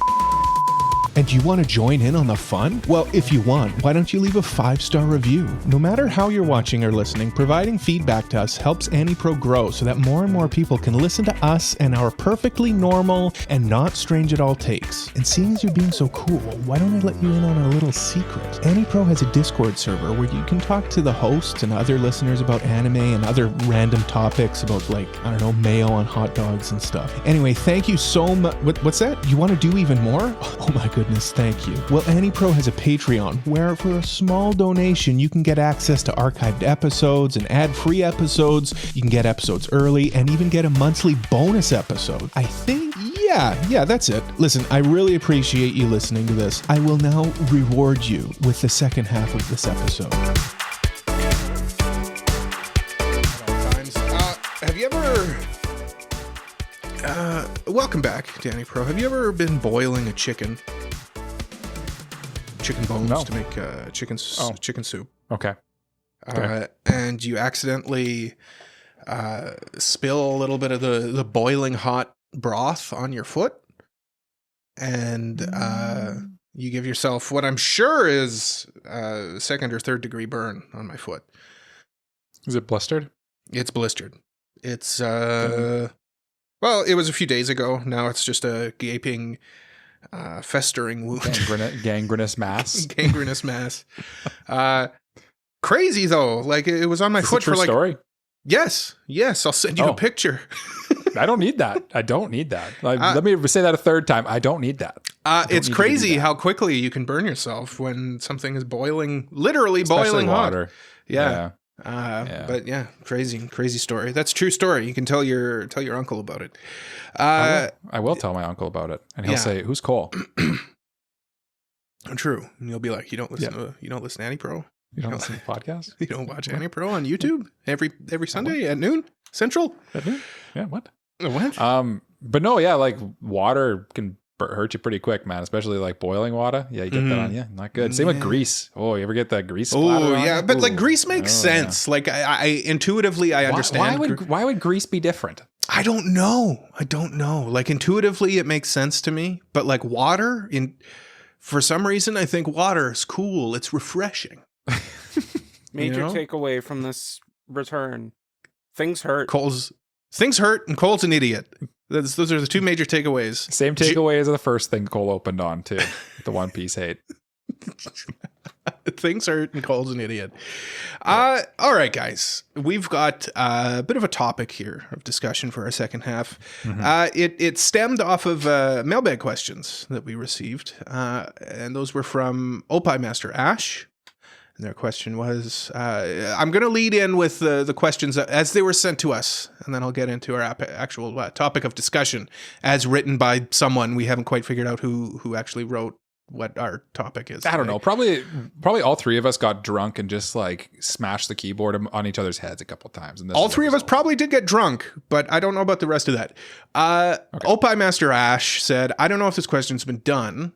And you want to join in on the fun? Well, if you want, why don't you leave a 5-star review? No matter how you're watching or listening, providing feedback to us helps AniPro grow so that more and more people can listen to us and our perfectly normal and not strange at all takes. And seeing as you're being so cool, why don't I let you in on a little secret? AniPro has a Discord server where you can talk to the hosts and other listeners about anime and other random topics about, like, I don't know, mayo on hot dogs and stuff. Anyway, thank you so much. What's that? You want to do even more? Oh my goodness. Thank you. Well, AniPro has a Patreon where for a small donation you can get access to archived episodes and ad-free episodes. You can get episodes early and even get a monthly bonus episode. I think, yeah, that's it. Listen, I really appreciate you listening to this. I will now reward you with the second half of this episode. Have you ever... welcome back, Danny Pro. Have you ever been boiling a chicken bones No. to make chicken soup? Okay. And you accidentally spill a little bit of the boiling hot broth on your foot, and you give yourself what I'm sure is a 2nd or 3rd degree burn on my foot. Is it blistered? It's blistered. It's well, it was a few days ago. Now it's just a gaping, festering wound. Gangrenous mass. Gangrenous mass. Crazy though. Like it was on my Is foot it a true for like. story? Yes. I'll send you a picture. I don't need that. I don't need that. Let me say that a third time. I don't need that. It's crazy how quickly you can burn yourself when something is boiling, literally boiling water. Hot. Yeah. But yeah, crazy story. That's a true story. You can tell your uncle about it. I will tell my uncle about it, and he'll say, "Who's Cole?" True, and you'll be like, "You don't listen to AniPro. You don't listen to podcasts. You don't watch AniPro on YouTube every Sunday at noon Central. At noon? Yeah. What? What? But no, yeah, like water can hurt you pretty quick, man. Especially like boiling water. Yeah, you get that on you. Not good. Same with grease. Oh, you ever get that grease? Oh, yeah. But like grease makes sense. Yeah. Like I intuitively, I understand. Why would grease be different? I don't know. Like intuitively, it makes sense to me. But like water, for some reason, I think water is cool. It's refreshing. Major takeaway from this return: things hurt. Things hurt, and Cole's an idiot. Those are the two major takeaways. Same takeaway as the first thing Cole opened on too. The One Piece hate. Things hurt, and Cole's an idiot. All right, guys, we've got a bit of a topic here of discussion for our second half. It stemmed off of mailbag questions that we received, and those were from Opie Master Ash. And their question was, I'm going to lead in with the questions as they were sent to us, and then I'll get into our actual topic of discussion as written by someone. We haven't quite figured out who actually wrote what our topic is. I don't know. Probably all three of us got drunk and just like smashed the keyboard on each other's heads a couple times. And all three of us probably did get drunk, but I don't know about the rest of that. Opie Master Ash said, I don't know if this question's been done.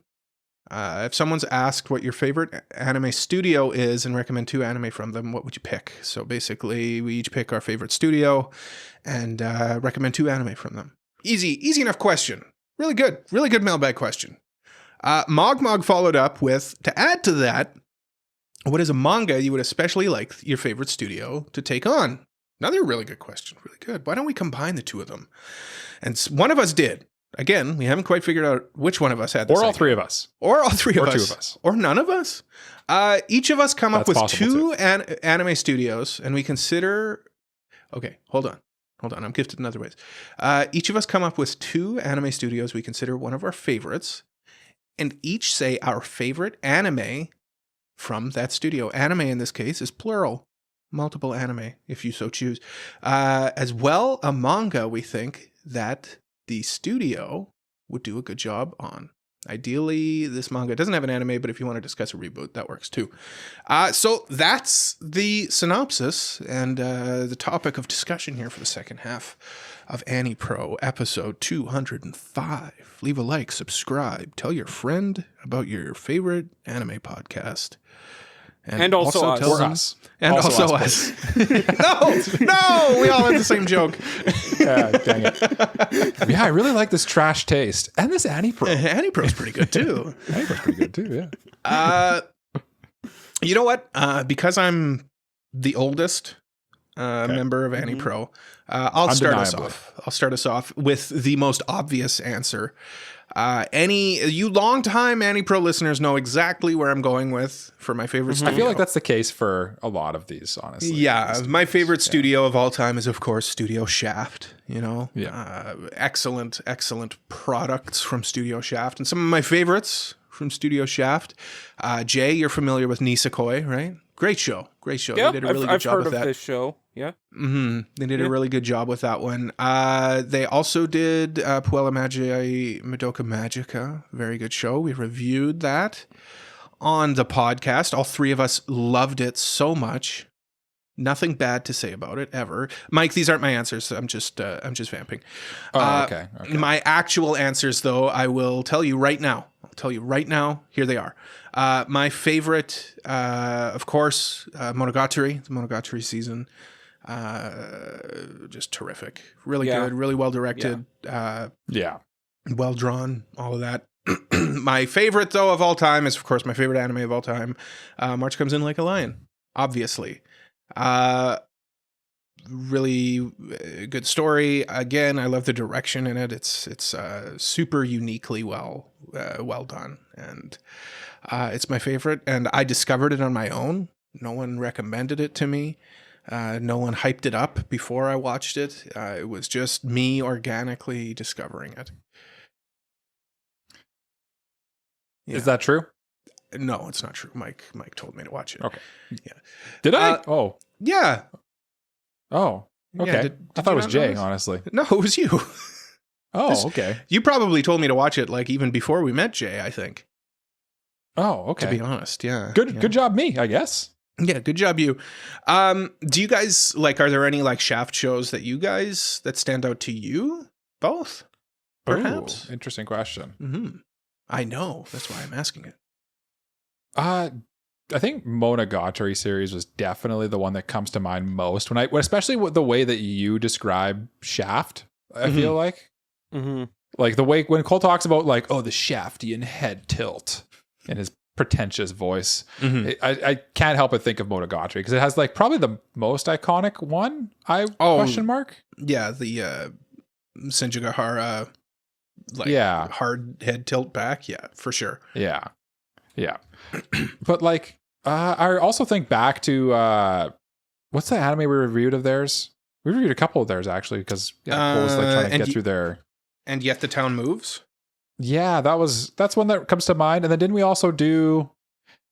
If someone's asked what your favorite anime studio is and recommend 2 anime from them, what would you pick? So basically, we each pick our favorite studio and recommend 2 anime from them. Easy enough question. Really good mailbag question. Mogmog followed up with, to add to that, what is a manga you would especially like your favorite studio to take on? Another really good question. Really good. Why don't we combine the two of them? And one of us did. Again, we haven't quite figured out which one of us had this. Or all three of us. Or all three of us. Or 2 of us. Or none of us. Each of us come up with 2 anime studios, and we consider... Okay, hold on. I'm gifted in other ways. Each of us come up with 2 anime studios we consider one of our favorites, and each say our favorite anime from that studio. Anime, in this case, is plural. Multiple anime, if you so choose. As well, a manga we think that the studio would do a good job on. Ideally, this manga doesn't have an anime, but if you want to discuss a reboot, that works too. So that's the synopsis and the topic of discussion here for the second half of AniPro, episode 205. Leave a like, subscribe, tell your friend about your favorite anime podcast. And also us. And also us. No, we all had the same joke. Yeah, dang it. Yeah, I really like this trash taste. And this AniPro. AniPro's pretty good too. AniPro's pretty good too, yeah. You know what? Because I'm the oldest member of AniPro, I'll start us off with the most obvious answer. You longtime AniPro listeners know exactly where I'm going with for my favorite studio. I feel like that's the case for a lot of these, honestly. Yeah, my favorite studio of all time is, of course, Studio Shaft. Excellent products from Studio Shaft, and some of my favorites from Studio Shaft. Jay, you're familiar with Nisekoi, right? Great show. Yep, they did a really good job with that. I've heard of this show. Yeah. They did a really good job with that one. They also did Puella Magi Madoka Magica. Very good show. We reviewed that on the podcast. All 3 of us loved it so much. Nothing bad to say about it ever. Mike, these aren't my answers. I'm just vamping. Okay. My actual answers, though, I will tell you right now. Here they are. My favorite, of course, Monogatari. The Monogatari season. Just terrific. Really good. Really well directed. Well drawn. All of that. My favorite, though, of all time is, of course, my favorite anime of all time. March Comes In Like a Lion. Obviously. Really good story. Again, I love the direction in it. It's super uniquely well done, and it's my favorite. And I discovered it on my own. No one recommended it to me. No one hyped it up before I watched it. It was just me organically discovering it. Yeah. Is that true? No, it's not true. Mike told me to watch it. Okay. Yeah. Did I? Oh. Yeah. Oh. Okay. Yeah, I thought it was Jay, notice? honestly. No, it was you. Oh, okay. You probably told me to watch it like even before we met Jay, I think. Oh, okay. To be honest, yeah. Good job, me, I guess. Yeah, good job, you. Do you guys are there any like Shaft shows that stand out to you? Both, perhaps. Ooh, interesting question. Mm-hmm. I know. That's why I'm asking it. I think Monogatari series was definitely the one that comes to mind most especially with the way that you describe Shaft. I feel like, like the way when Cole talks about like, oh, the Shaftian head tilt in his pretentious voice, I can't help but think of Monogatari because it has like probably the most iconic one. Question mark. Yeah, the Senjugahara, hard head tilt back. Yeah, for sure. Yeah. But like, I also think back to what's the anime we reviewed of theirs? We reviewed a couple of theirs actually because Cole was like trying to get through their. And Yet the Town Moves. Yeah, that's one that comes to mind. And then didn't we also do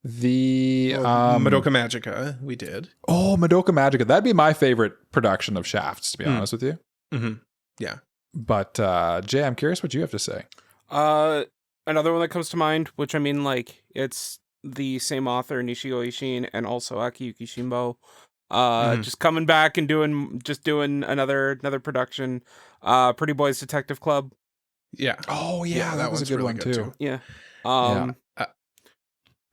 the Madoka Magica? We did. Oh, Madoka Magica. That'd be my favorite production of Shafts, to be honest with you. Mm-hmm. Yeah. But Jay, I'm curious what you have to say. Another one that comes to mind, which I mean, like, it's the same author, Nishio Ishin, and also Akiyuki Shimbo. Just coming back and doing another production. Pretty Boys Detective Club. Yeah. Oh yeah, that was a good really one too. Yeah. But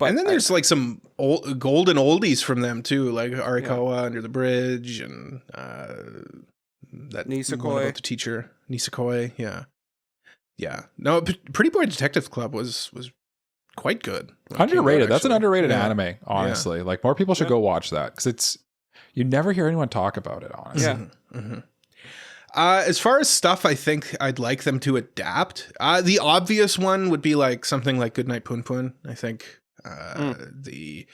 and then there's like some golden oldies from them too, like Arikawa Under the Bridge and that Nisekoi. one about the teacher Nisekoi. Yeah. No, Pretty Boy Detective Club was quite good. Underrated. That's an underrated anime, honestly. Like more people should go watch that because you never hear anyone talk about it, honestly. Yeah. Mm-hmm. As far as stuff I think I'd like them to adapt, the obvious one would be like something like Goodnight Punpun. I think the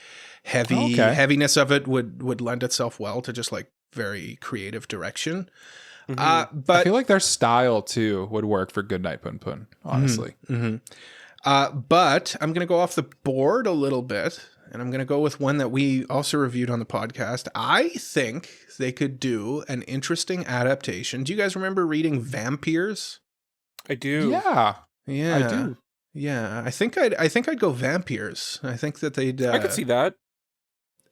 heaviness of it would lend itself well to just like very creative direction. But I feel like their style too would work for Goodnight Punpun, honestly. But I'm going to go off the board a little bit, and I'm going to go with one that we also reviewed on the podcast. I think they could do an interesting adaptation. Do you guys remember reading Vampires? I do. Yeah, I do. Yeah, I think I'd go Vampires. I think that they'd. I could see that.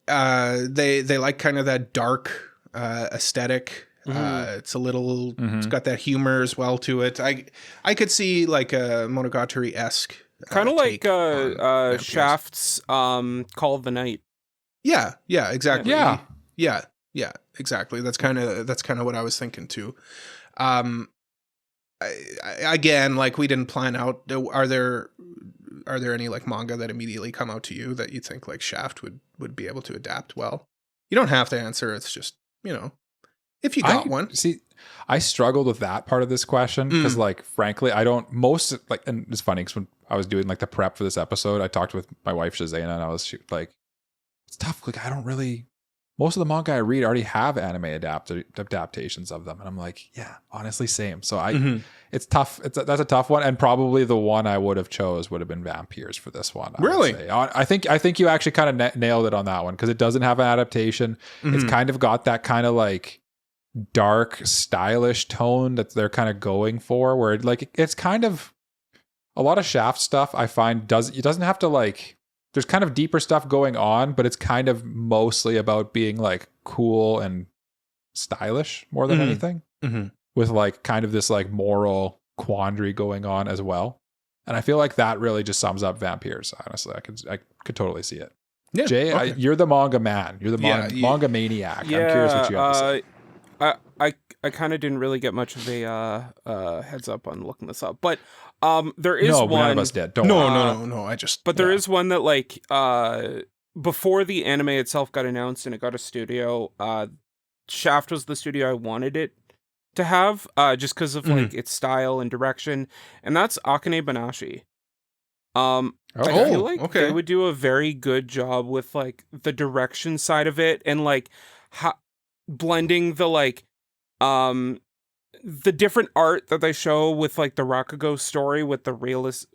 They like kind of that dark aesthetic. It's a little. It's got that humor as well to it. I could see like a Monogatari-esque. Kind of like Shaft's Call of the Night. Yeah, exactly. Yeah, exactly. That's kind of what I was thinking too. Again, like we didn't plan out. Are there any like manga that immediately come out to you that you think like Shaft would be able to adapt well? You don't have to answer. It's just, if you got one. See, I struggled with that part of this question because, like, frankly, I don't and it's funny because when I was doing like the prep for this episode, I talked with my wife Shazana, and I was like, it's tough. Like, I don't really. Most of the manga I read already have anime adaptations of them, and I'm like, yeah, honestly, same. So it's tough. That's a tough one, and probably the one I would have chose would have been Vampires for this one. Really, I think you actually kind of nailed it on that one because it doesn't have an adaptation. It's kind of got that kind of like dark, stylish tone that they're kind of going for, where like it's kind of a lot of Shaft stuff. I find it doesn't have to like. There's kind of deeper stuff going on, but it's kind of mostly about being like cool and stylish more than anything, with like kind of this like moral quandary going on as well. And I feel like that really just sums up Vampires. Honestly, I could totally see it. Yeah, Jay, okay. You're the manga man. You're the manga maniac. Yeah, I'm curious what you have to say. I kind of didn't really get much of a heads up on looking this up, but there is one. None of us did. No. I just. But there is one that like before the anime itself got announced and it got a studio. Shaft was the studio I wanted it to have, just because of like its style and direction, and that's Akane Banashi. I feel like they would do a very good job with like the direction side of it and like blending the like the different art that they show with like the Rakugo story with the realist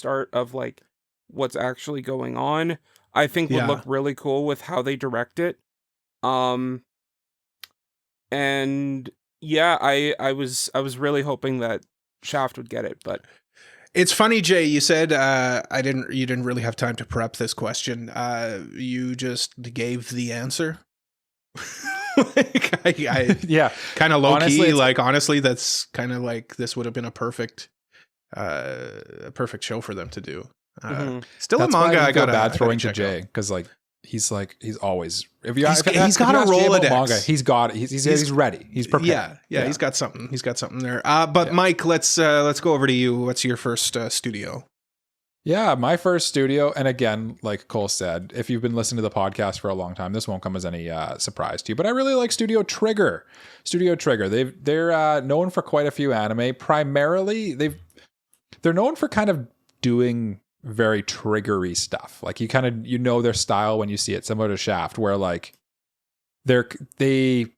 art of like what's actually going on, I think would look really cool with how they direct it. And yeah, I was really hoping that Shaft would get it, but it's funny, Jay, you said you didn't really have time to prep this question. You just gave the answer. Like, I kind of low key. Like, honestly, that's kind of like this would have been a perfect show for them to do. Still that's a manga. I got bad throwing to Jay because he's always he's got a Rolodex. He's ready. He's prepared. Yeah. He's got something. He's got something there. But Mike, let's go over to you. What's your first studio? Yeah, my first studio, and again, like Cole said, if you've been listening to the podcast for a long time, this won't come as any surprise to you. But I really like Studio Trigger. Studio Trigger. They're known for quite a few anime. Primarily, they're known for kind of doing very triggery stuff. Like you know their style when you see it, similar to Shaft, where like they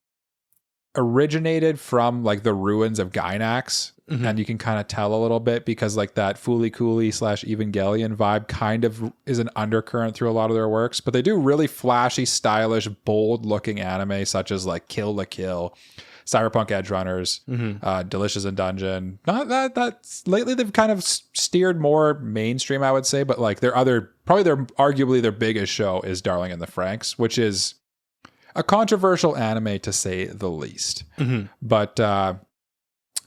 originated from like the ruins of Gainax. Mm-hmm. And you can kind of tell a little bit because like that Fooly Cooly / Evangelion vibe kind of is an undercurrent through a lot of their works, but they do really flashy, stylish, bold looking anime such as like Kill la Kill, Cyberpunk Edge Runners, Delicious in Dungeon. Not that's lately they've kind of steered more mainstream, I would say, but like arguably their biggest show is Darling in the Franxx, which is a controversial anime to say the least. Mm-hmm. But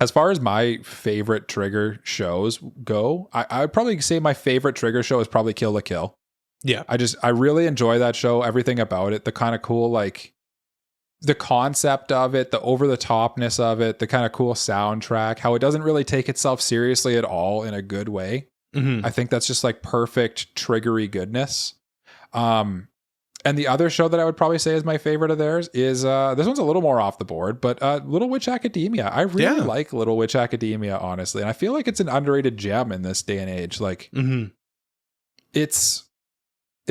as far as my favorite Trigger shows go, I would probably say my favorite Trigger show is probably Kill la Kill. Yeah. I really enjoy that show. Everything about it, the kind of cool, like the concept of it, the over the topness of it, the kind of cool soundtrack, how it doesn't really take itself seriously at all in a good way. Mm-hmm. I think that's just like perfect triggery goodness. And the other show that I would probably say is my favorite of theirs is, this one's a little more off the board, but Little Witch Academia. I really like Little Witch Academia, honestly. And I feel like it's an underrated gem in this day and age. Like, it's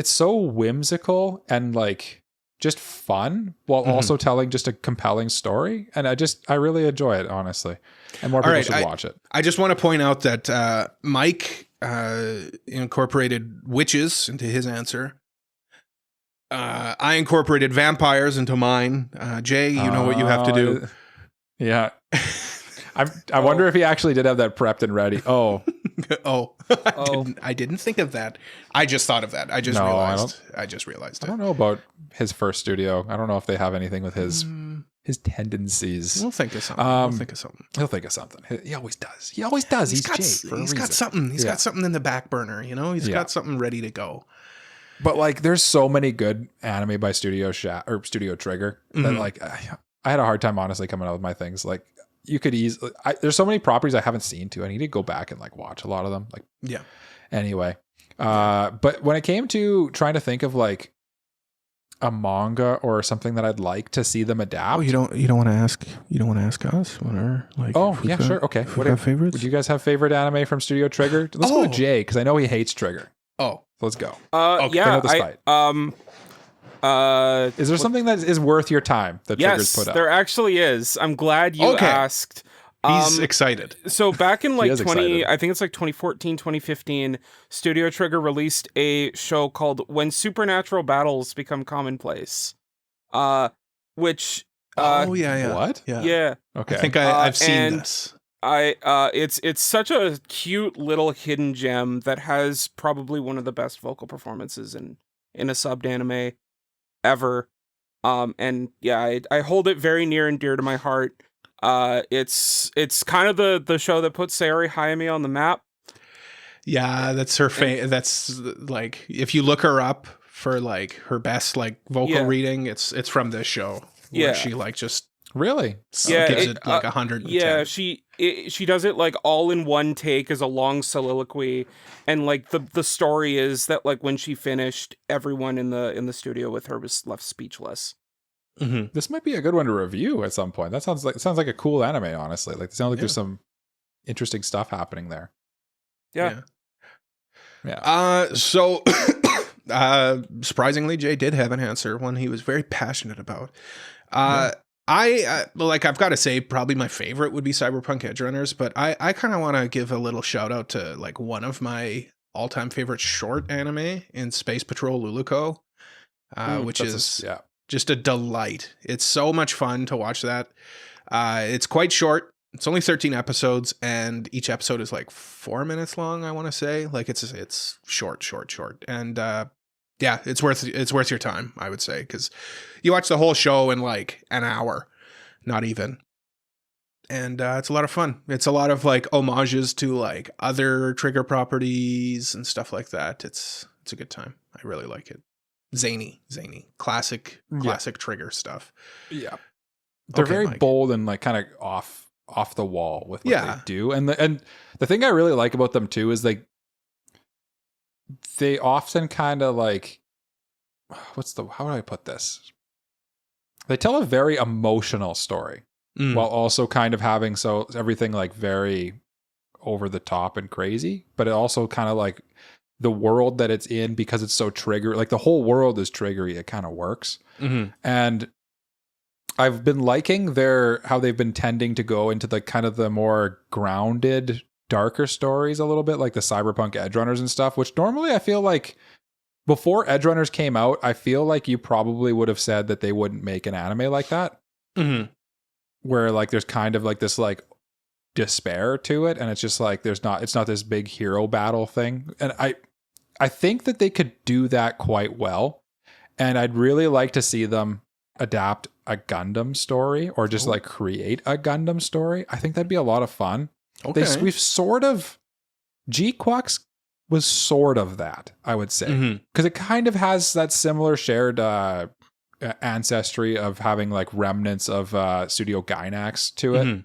so whimsical and like just fun while also telling just a compelling story. And I really enjoy it, honestly. And more people should watch it. I just want to point out that Mike incorporated witches into his answer. I incorporated vampires into mine. Jay, you know what you have to do. Yeah. I wonder if he actually did have that prepped and ready. I didn't think of that. I just thought of that. I just realized it. I don't know about his first studio. I don't know if they have anything with his tendencies. We'll think of something. He'll think of something. He always does. He's Jay. He's got something. He's got something in the back burner. You know, he's got something ready to go. But like, there's so many good anime by Studio Trigger that like I had a hard time honestly coming up with my things. Like, you could easily. There's so many properties I haven't seen too. I need to go back and like watch a lot of them. Like, Anyway, but when it came to trying to think of like a manga or something that I'd like to see them adapt. Oh, you don't want to ask us what are like? Oh yeah, sure, okay. What are favorites? Would you guys have favorite anime from Studio Trigger? Let's go with Jay because I know he hates Trigger. Oh. Let's go. Is there something that is worth your time that Trigger's put out? Yes, there actually is. I'm glad you asked. He's excited. So back in like I think it's like 2014, 2015, Studio Trigger released a show called When Supernatural Battles Become Commonplace. Which What? Yeah. Okay. I think I've seen this. It's such a cute little hidden gem that has probably one of the best vocal performances in a subbed anime ever. And yeah, I hold it very near and dear to my heart. It's kind of the show that puts Sayori Hayami on the map. Yeah, that's her that's like, if you look her up for like her best like vocal reading, it's from this show where she like just really gives it like 110. Yeah, she does it like all in one take as a long soliloquy, and like the story is that like when she finished, everyone in the studio with her was left speechless. Mm-hmm. This might be a good one to review at some point. That sounds like a cool anime, honestly. Like, it sounds like there's some interesting stuff happening there. Yeah. So surprisingly, Jay did have an answer, one he was very passionate about. I've got to say, probably my favorite would be Cyberpunk Edgerunners, but I kind of want to give a little shout out to like one of my all-time favorite short anime in Space Patrol Luluko, which is just a delight. It's so much fun to watch that. It's quite short. It's only 13 episodes, and each episode is like 4 minutes long, I want to say. Like it's short. And yeah, it's worth your time, I would say, because you watch the whole show in like an hour, not even. And it's a lot of fun. It's a lot of like homages to like other Trigger properties and stuff like that. It's a good time. I really like it. Zany, classic Trigger stuff. Yeah, they're very Mike. Bold and like kind of off the wall with what they do. And the thing I really like about them too is they often kind of like, how do I put this? They tell a very emotional story while also kind of having everything like very over the top and crazy, but it also kind of like the world that it's in, because it's so trigger, like the whole world is triggery. It kind of works. Mm-hmm. And I've been liking how they've been tending to go into the kind of the more grounded, darker stories a little bit, like the Cyberpunk Edgerunners and stuff, which normally I feel like before Edgerunners came out, I feel like you probably would have said that they wouldn't make an anime like that. Mm-hmm. Where like there's kind of like this like despair to it, and it's just like it's not this big hero battle thing. And I think that they could do that quite well. And I'd really like to see them adapt a Gundam story, or just like create a Gundam story. I think that'd be a lot of fun. Okay. We've sort of, G-Quux was sort of that, I would say, because it kind of has that similar shared ancestry of having like remnants of Studio Gainax to it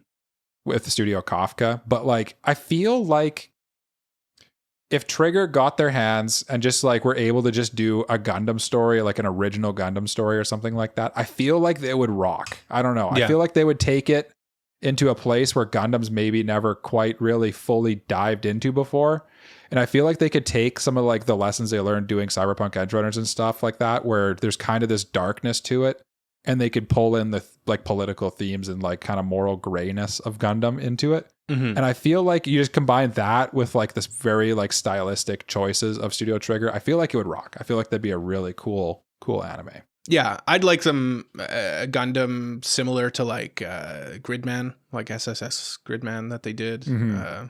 with Studio Kafka. But like, I feel like if Trigger got their hands and just like were able to just do a Gundam story, like an original Gundam story or something like that, I feel like they would rock. I don't know. Yeah. I feel like they would take it into a place where Gundams maybe never quite really fully dived into before. And I feel like they could take some of like the lessons they learned doing Cyberpunk Edgerunners and stuff like that, where there's kind of this darkness to it, and they could pull in the like political themes and like kind of moral grayness of Gundam into it. Mm-hmm. And I feel like you just combine that with like this very like stylistic choices of Studio Trigger. I feel like it would rock. I feel like that'd be a really cool anime. Yeah, I'd like some Gundam similar to like Gridman, like SSS Gridman that they did. Mm-hmm.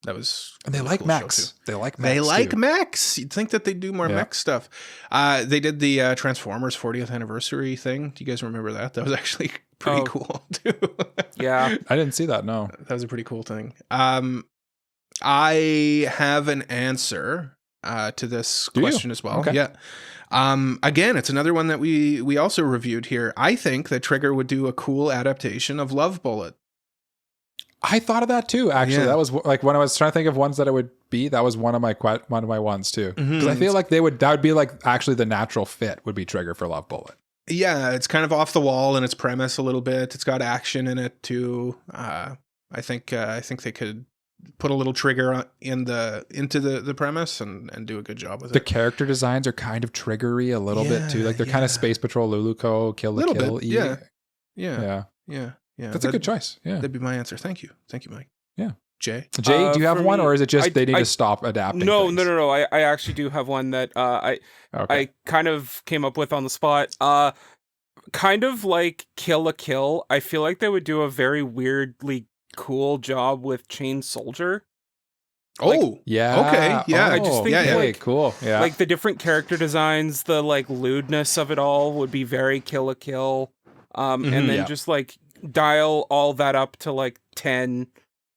That was, and they like mechs. They like mechs. You'd think that they'd do more mech stuff. They did the Transformers 40th anniversary thing. Do you guys remember that? That was actually pretty cool too. Yeah, I didn't see that. No, that was a pretty cool thing. I have an answer to this question as well. Okay. Yeah. Again, it's another one that we also reviewed here. I think that Trigger would do a cool adaptation of Love Bullet. I thought of that too, actually. Yeah. That was like when I was trying to think of ones that it would be, that was one of my ones too. Because I feel like that would be like actually the natural fit would be Trigger for Love Bullet. Yeah, it's kind of off the wall in its premise a little bit. It's got action in it too. I think they could put a little Trigger into the premise and do a good job with it. The character designs are kind of triggery a little bit too. Like they're kind of Space Patrol Luluko, Kill the Kill. Yeah, that's a good choice. Yeah, that'd be my answer. Thank you, Mike. Yeah, Jay, do you have one, or is it just they need to stop adapting? No. I actually do have one that I kind of came up with on the spot. Kind of like Kill la Kill. I feel like they would do a very weirdly cool job with Chain Soldier. Okay, yeah. I just think like, cool. Yeah, like the different character designs, the like lewdness of it all would be very Kill la Kill. And then just like dial all that up to like 10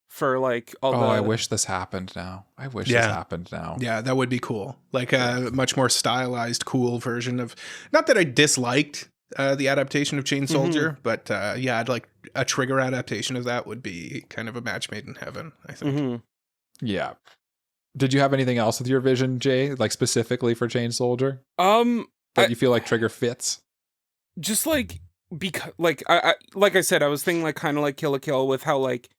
for like all I wish this happened now. This happened now. Yeah, that would be cool. Like a much more stylized, cool version of, not that I disliked the adaptation of Chain Soldier, but I'd like a Trigger adaptation of that would be kind of a match made in heaven, I think. Mm-hmm. Yeah. Did you have anything else with your vision, Jay, like specifically for Chain Soldier? That you feel like Trigger fits? Just like, because like I said, I was thinking like kind of like Kill la Kill with how like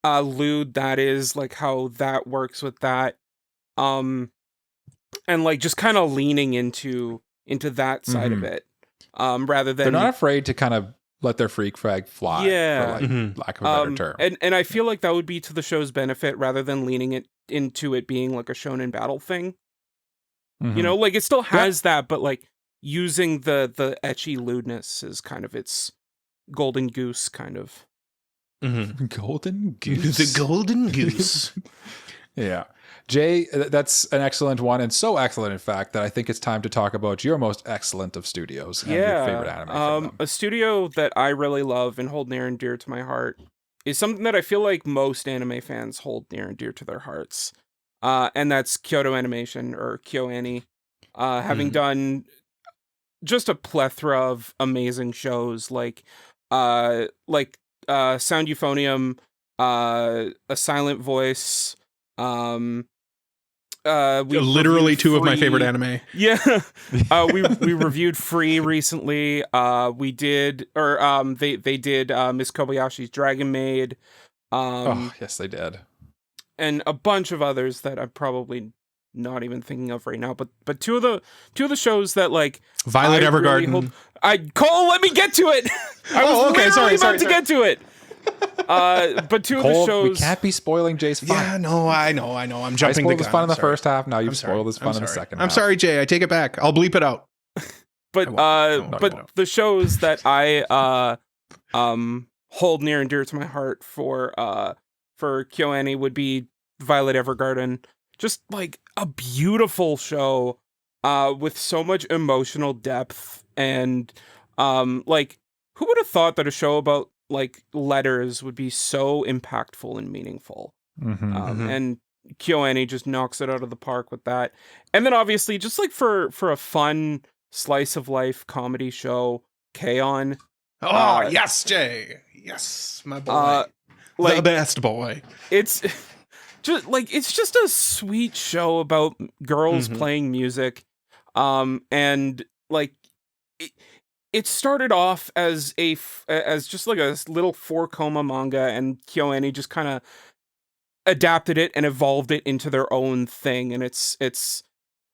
lewd that is, like how that works with that, and like just kind of leaning into that side of it, rather than they're not afraid to kind of let their freak flag fly, Yeah. for lack of a better term. And I feel like that would be to the show's benefit rather than leaning it into it being like a shonen battle thing. You know, like it still has that, but like using the ecchi lewdness is kind of its golden goose kind of. Golden goose. The golden goose. Yeah. Jay, that's an excellent one, and so excellent, in fact, that I think it's time to talk about your most excellent of studios and your favorite anime from them. A studio that I really love and hold near and dear to my heart is something that I feel like most anime fans hold near and dear to their hearts, and that's Kyoto Animation, or KyoAni, having done just a plethora of amazing shows like Sound Euphonium, A Silent Voice, literally two of my favorite anime. Yeah. We reviewed Free recently. They did Miss Kobayashi's Dragon Maid. Yes, they did. And a bunch of others that I'm probably not even thinking of right now. But two of the shows that like Violet Evergarden. Cole, let me get to it. I was literally about to get to it. But two Cole, of the shows. we can't be spoiling Jay's fun. Yeah, no, I know. I'm I jumping the spoiled gun. his fun in the I'm first half. Now you've sorry. spoiled his fun in the second half. I'm sorry, Jay. I take it back. I'll bleep it out. But the shows that I hold near and dear to my heart for KyoAni would be Violet Evergarden. Just like a beautiful show with so much emotional depth, and like who would have thought that a show about like letters would be so impactful and meaningful. And KyoAni just knocks it out of the park with that. And then obviously just like for a fun slice of life comedy show, K-On! Yes, Jay. Yes, my boy. The best boy. It's just a sweet show about girls playing music. And like it started off as just like a little 4-coma manga, and KyoAni just kind of adapted it and evolved it into their own thing, and it's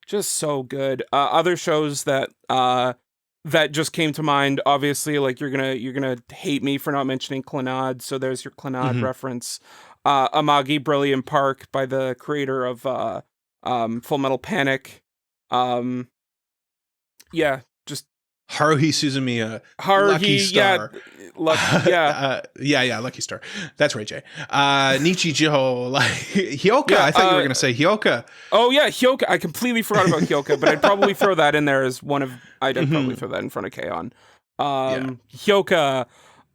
just so good. Other shows that just came to mind, obviously, like you're gonna hate me for not mentioning Clannad, so there's your Clannad reference. Amagi Brilliant Park by the creator of Full Metal Panic. Yeah, just Haruhi Suzumiya. Lucky Star. Lucky Star. That's right, Jay. Nichijou, like Hyoka. I thought you were gonna say Hyoka. Oh yeah, Hyoka. I completely forgot about Hyoka, but I'd probably throw that in there as one of. I'd probably throw that in front of K-On! Hyoka.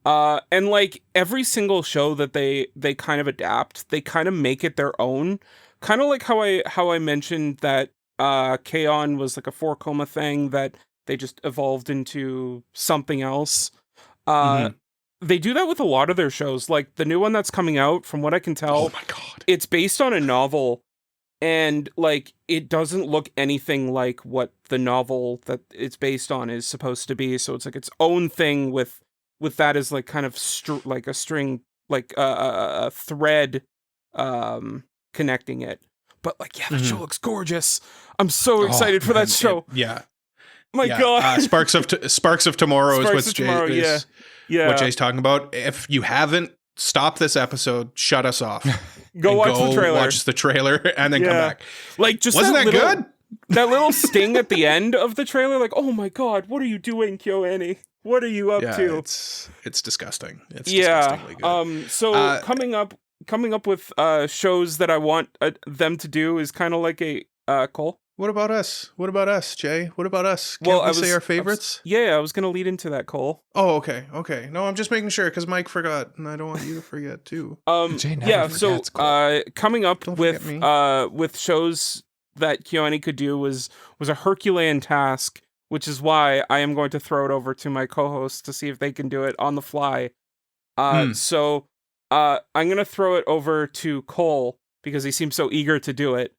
And like every single show that they kind of adapt, they kind of make it their own. Kind of like how I mentioned that K-On! Was like a 4-coma thing that they just evolved into something else. They do that with a lot of their shows. Like the new one that's coming out, from what I can tell, oh my God, it's based on a novel, and like it doesn't look anything like what the novel that it's based on is supposed to be. So it's like its own thing with that as like kind of like a string, like a thread connecting it. But like, yeah, that show looks gorgeous. I'm so excited for that show. My God. Sparks of Tomorrow is what Jay's talking about. If you haven't, stop this episode, shut us off. Go watch the trailer. Watch the trailer and then come back. Like, just wasn't that good? That little sting at the end of the trailer, like, oh my God, what are you doing, KyoAni? What are you up to? It's disgusting. It's disgustingly good. So coming up with shows that I want them to do is kind of like a Cole. What about us, Jay? What about us? Can't we say our favorites? I was going to lead into that, Cole. Oh, okay. No, I'm just making sure because Mike forgot, and I don't want you to forget too. Coming up with shows that KyoAni could do was a Herculean task, which is why I am going to throw it over to my co-hosts to see if they can do it on the fly. So I'm going to throw it over to Cole because he seems so eager to do it.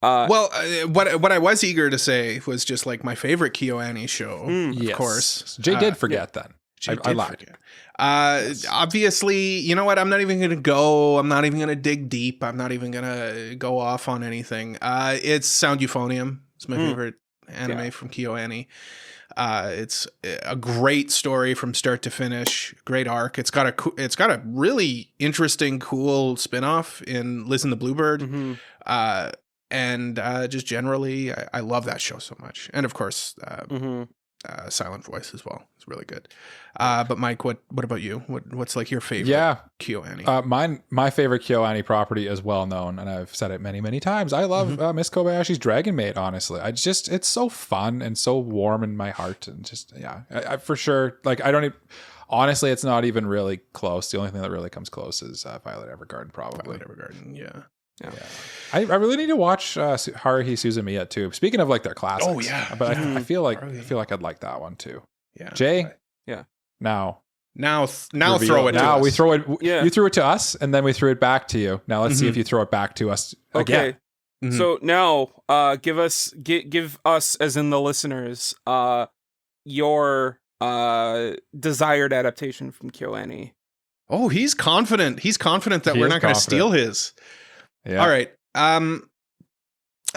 What I was eager to say was just like my favorite KyoAni show, of course. Jay did forget then. I lied. Obviously, you know what? I'm not even going to go. I'm not even going to dig deep. I'm not even going to go off on anything. It's Sound Euphonium. It's my favorite anime from KyoAni. It's a great story from start to finish. Great arc. It's got a really interesting, cool spinoff in Liz and the Bluebird. And just generally, I love that show so much. And of course, Silent Voice as well. It's really good. But Mike, what about you? What's like your favorite KyoAni? My favorite KyoAni property is well known, and I've said it many, many times. I love Miss Kobayashi's Dragon Maid, honestly. it's so fun and so warm in my heart. And just, I for sure, like, honestly, it's not even really close. The only thing that really comes close is Violet Evergarden, probably. Violet Evergarden, yeah. I really need to watch Haruhi Suzumiya too. Speaking of like their classics. Oh yeah. But I feel like I'd like that one too. Yeah. Jay? Yeah. Now throw it to us. We throw it. Yeah. You threw it to us and then we threw it back to you. Now let's see if you throw it back to us again. Okay. So now give us as in the listeners your desired adaptation from KyoAni. Oh, he's confident. He's confident that we're not going to steal his. Yeah. All right. I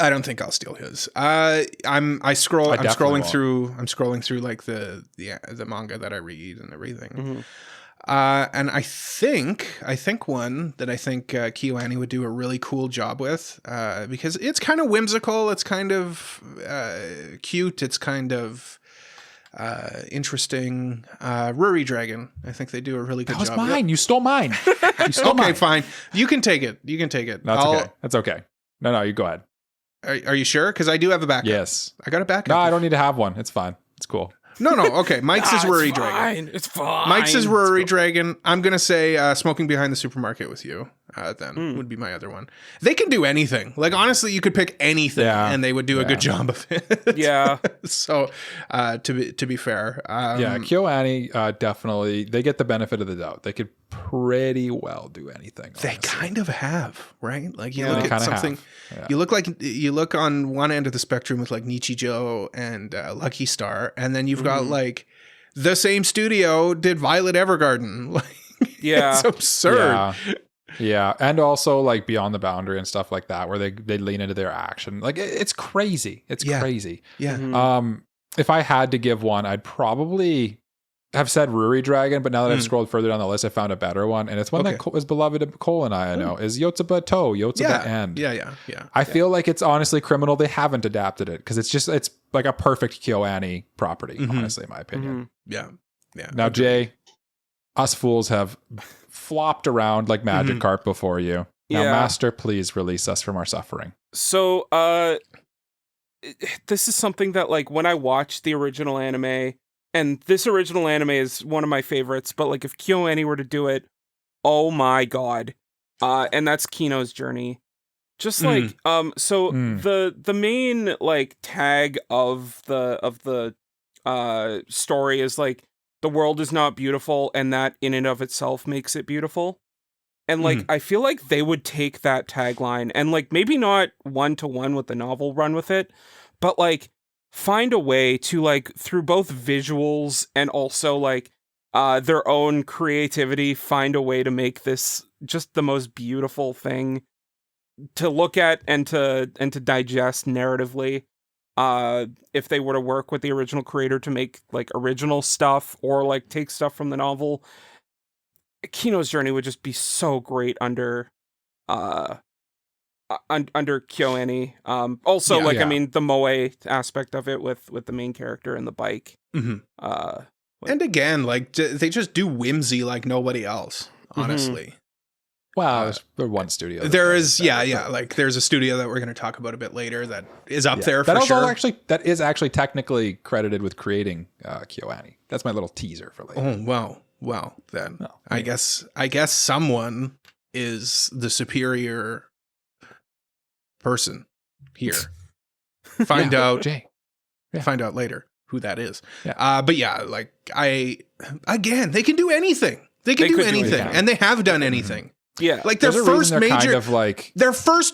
don't think I'll steal his. I'm scrolling through like the manga that I read and everything. And I think one that I think KyoAni would do a really cool job with, because it's kind of whimsical, it's kind of cute, it's kind of interesting. Ruri Dragon. I think they do a really good job. That was mine. You stole mine. Okay, fine. You can take it. Okay. That's okay. No, you go ahead. Are you sure? Because I do have a backup. Yes. I got a backup. No, I don't need to have one. It's fine. It's cool. No. Okay. Mike's is Ruri Dragon. It's fine. Mike's is Ruri Dragon. I'm going to say Smoking Behind the Supermarket with You. Then would be my other one. They can do anything. Like, honestly, you could pick anything and they would do a good job of it. Yeah. So, to be fair. KyoAni, definitely, they get the benefit of the doubt. They could pretty well do anything. Honestly. They kind of have, right? Like, you look at something, you look on one end of the spectrum with like Nichijou and Lucky Star, and then you've got like the same studio did Violet Evergarden. Like, it's absurd. Yeah, and also like Beyond the Boundary and stuff like that, where they lean into their action. Like, it's crazy. It's crazy. Yeah. If I had to give one, I'd probably have said Ruri Dragon, but now that I've scrolled further down the list, I found a better one, and it's one that was beloved of Cole and I know, is Yotsuba End. Yeah. I feel like it's honestly criminal they haven't adapted it, because it's like a perfect KyoAni property, honestly, in my opinion. Yeah. Now, Jay, us fools have flopped around like magic carp before you. Now, Master, please release us from our suffering. So, this is something that, like, when I watched the original anime, and this original anime is one of my favorites, but like if KyoAni were to do it, oh my god. And that's Kino's Journey. Just like the main like tag of the story is like the world is not beautiful, and that in and of itself makes it beautiful. And like I feel like they would take that tagline and like maybe not 1-to-1 with the novel run with it, but like find a way to like through both visuals and also like their own creativity find a way to make this just the most beautiful thing to look at and to digest narratively. If they were to work with the original creator to make like original stuff or like take stuff from the novel, Kino's Journey would just be so great under KyoAni. Also, I mean, the moe aspect of it with the main character and the bike. And again, like they just do whimsy like nobody else, honestly. Wow, there's one studio. There is, like there's a studio that we're going to talk about a bit later that is up there for sure. That is actually technically credited with creating KyoAni. That's my little teaser for later. Oh, well, then I guess someone is the superior person here. Find out later who that is. But yeah, like they can do anything. They can do anything, and they have done anything. Yeah, like their first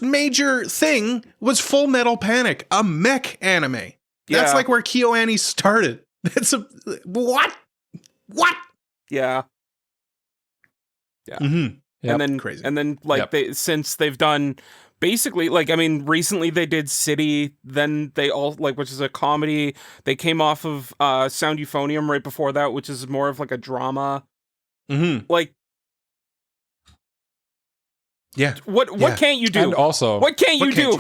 major thing was Full Metal Panic, a mech anime. That's like where KyoAni started. That's what? Yeah. And then crazy. And then like since they've done basically, like, I mean, recently they did City, then they all, like, which is a comedy. They came off of Sound Euphonium right before that, which is more of like a drama. Like, what can't you do? And also, what can't you do?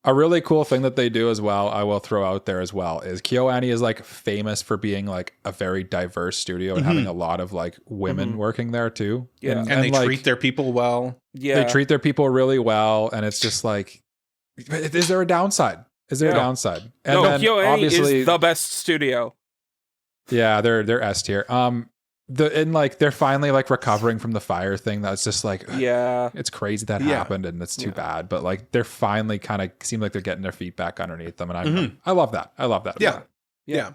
A really cool thing that they do as well, I will throw out there as well, is KyoAni is like famous for being like a very diverse studio and having a lot of like women working there too. Yeah. And they like, treat their people well. Yeah. They treat their people really well. And it's just like, is there a downside? Is there a downside? And no, KyoAni is the best studio. Yeah, they're S tier. They're finally like recovering from the fire thing. That's just like, it's crazy that happened and it's too bad. But like they're finally kind of seem like they're getting their feet back underneath them, and I love that. I love that. Yeah.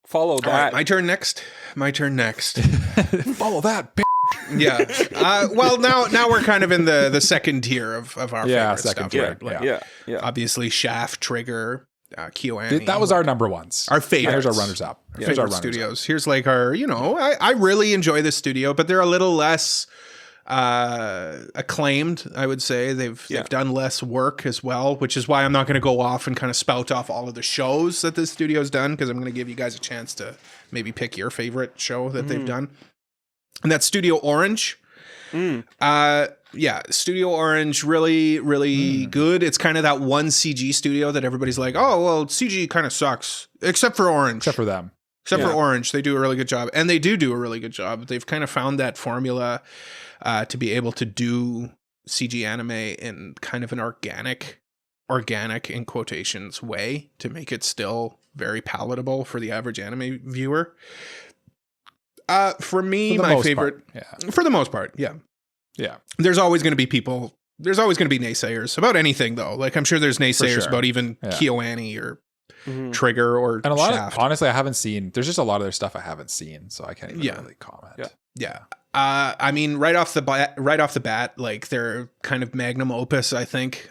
Follow that. Right, my turn next. Follow that. Yeah. Well, now we're kind of in the second tier of our favorite second stuff. tier. Right? Yeah. Obviously, Shaft, Trigger, KyoAni. That was our number ones. Our favorites. Here's our runners up. Here's our studios. Here's like our, I really enjoy this studio, but they're a little less acclaimed, I would say. They've done less work as well, which is why I'm not going to go off and kind of spout off all of the shows that this studio's done, because I'm going to give you guys a chance to maybe pick your favorite show that they've done. And that's Studio Orange. Studio Orange, really, really good. It's kind of that one CG studio that everybody's like, oh, well, CG kind of sucks, except for Orange. Except for them. Except for Orange. They do a really good job. And they do a really good job. They've kind of found that formula to be able to do CG anime in kind of an organic in quotations way to make it still very palatable for the average anime viewer. For me, my favorite, for the most part, yeah. There's always going to be naysayers about anything, though. Like, I'm sure there's naysayers about even KyoAni or Trigger or and a lot Shaft. of, honestly, I haven't seen. There's just a lot of their stuff I haven't seen, so I can't even really comment. I mean, right off the bat, like, they're kind of magnum opus. I think,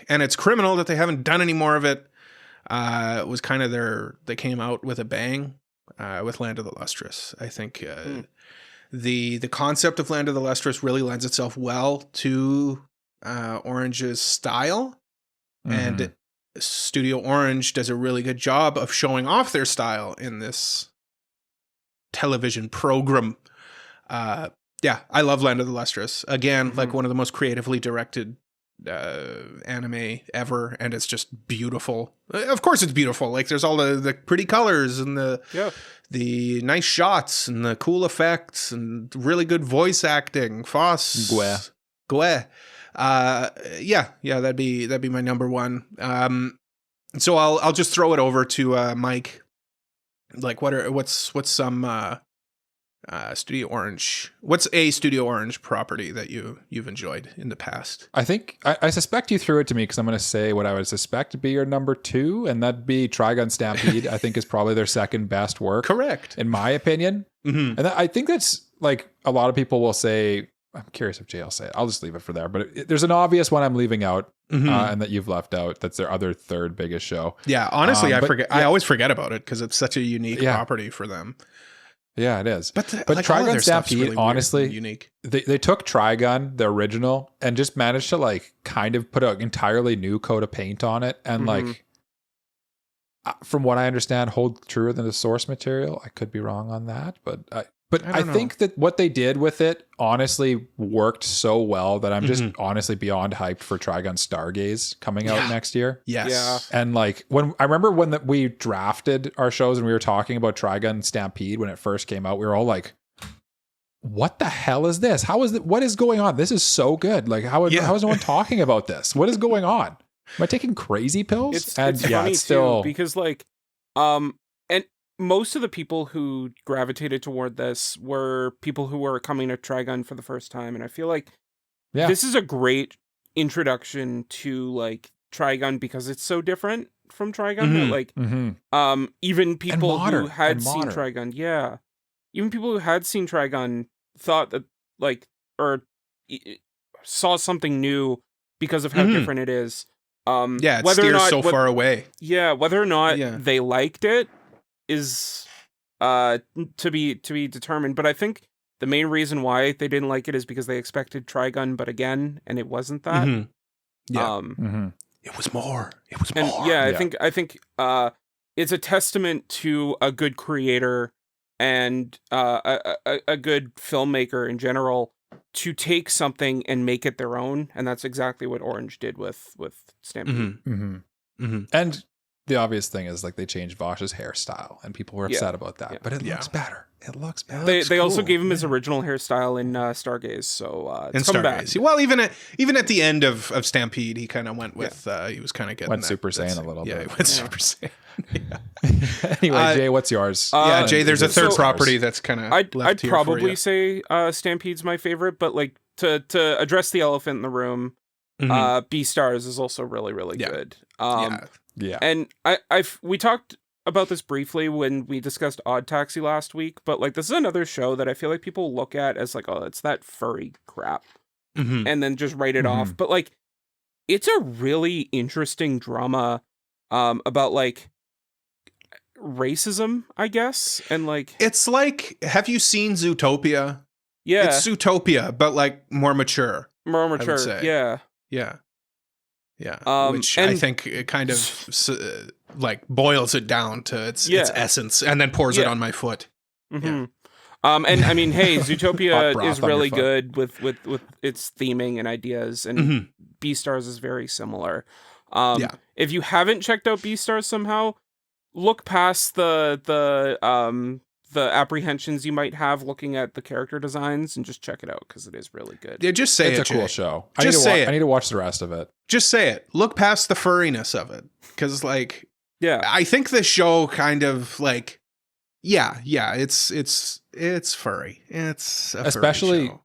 and it's criminal that they haven't done any more of it. It was kind of they came out with a bang. With Land of the Lustrous. I think the concept of Land of the Lustrous really lends itself well to Orange's style, and Studio Orange does a really good job of showing off their style in this television program. I love Land of the Lustrous. Again, like one of the most creatively directed anime ever, and it's just beautiful. Of course it's beautiful. Like, there's all the pretty colors and the nice shots and the cool effects and really good voice acting. Gue. That'd be my number one. So I'll just throw it over to Mike. Like, what's some Studio Orange? What's a Studio Orange property that you've enjoyed in the past? I think I suspect you threw it to me because I'm going to say what I would suspect to be your number 2, and that'd be Trigun Stampede. I think is probably their second best work. Correct, in my opinion. And I think that's, like, a lot of people will say. I'm curious if Jay will say it. I'll just leave it for there. But there's an obvious one I'm leaving out, and that you've left out. That's their other third biggest show. Yeah, honestly, I forget. I always forget about it because it's such a unique property for them. Yeah, it is. But like, Trigun Stampede, really honestly, unique. They took Trigun, the original, and just managed to, like, kind of put an entirely new coat of paint on it, and like, from what I understand, hold truer than the source material. I could be wrong on that, but I think that what they did with it honestly worked so well that I'm just honestly beyond hyped for Trigun Stargaze coming out next year. Yes. And like, when I remember when we drafted our shows and we were talking about Trigun Stampede when it first came out, we were all like, what the hell is this? What is going on? This is so good. Like, how is no one talking about this? What is going on? Am I taking crazy pills? It's funny too, because like, and most of the people who gravitated toward this were people who were coming to Trigun for the first time. And I feel like this is a great introduction to, like, Trigun because it's so different from Trigun. That, like, even people who had seen Trigun, even people who had seen Trigun thought that, like, or saw something new because of how different it is. It steers so far away. Yeah, whether or not they liked it is to be determined. But I think the main reason why they didn't like it is because they expected Trigun, but again, and it wasn't that. Mhm. Yeah. It was more. It was And more. yeah, I think it's a testament to a good creator and a good filmmaker in general to take something and make it their own, and that's exactly what Orange did with Stampede. And the obvious thing is like they changed Vosh's hairstyle, and people were upset about that. Yeah. But it looks better. It looks better. They also gave him his original hairstyle in Stargaze, so it's In come back. Stargaze. Well, even at the end of Stampede, he kind of went with he was kind of getting Went that, Super Saiyan a little bit. Yeah, he went Super Saiyan. Anyway, Jay, what's yours? Yeah, Jay, there's a third So- property that's kind of I'd left here probably for you. say Stampede's my favorite, but like to address the elephant in the room, B-Stars is also really, really Yeah. good. Yeah. And we talked about this briefly when we discussed Odd Taxi last week, but like this is another show that I feel like people look at as like, oh, it's that furry crap, and then just write it off. But like, it's a really interesting drama about like racism, I guess, and like It's like, have you seen Zootopia? yeah, It's Zootopia, but like more mature. more mature, say. yeah. Yeah. Which I and- think it kind of like boils it down to its essence and then pours it on my foot. And I mean, hey, Hot Zootopia broth is on your really foot. good with its theming and ideas, and B-Stars is very similar. If you haven't checked out B-Stars somehow, look past the apprehensions you might have looking at the character designs and just check it out because it is really good. Yeah, just say It's it. a cool Jay. show. Just say it. I need to watch the rest of it. Just say it. Look past the furriness of it. Because like Yeah. I think the show kind of like it's furry. It's a Especially- furry show.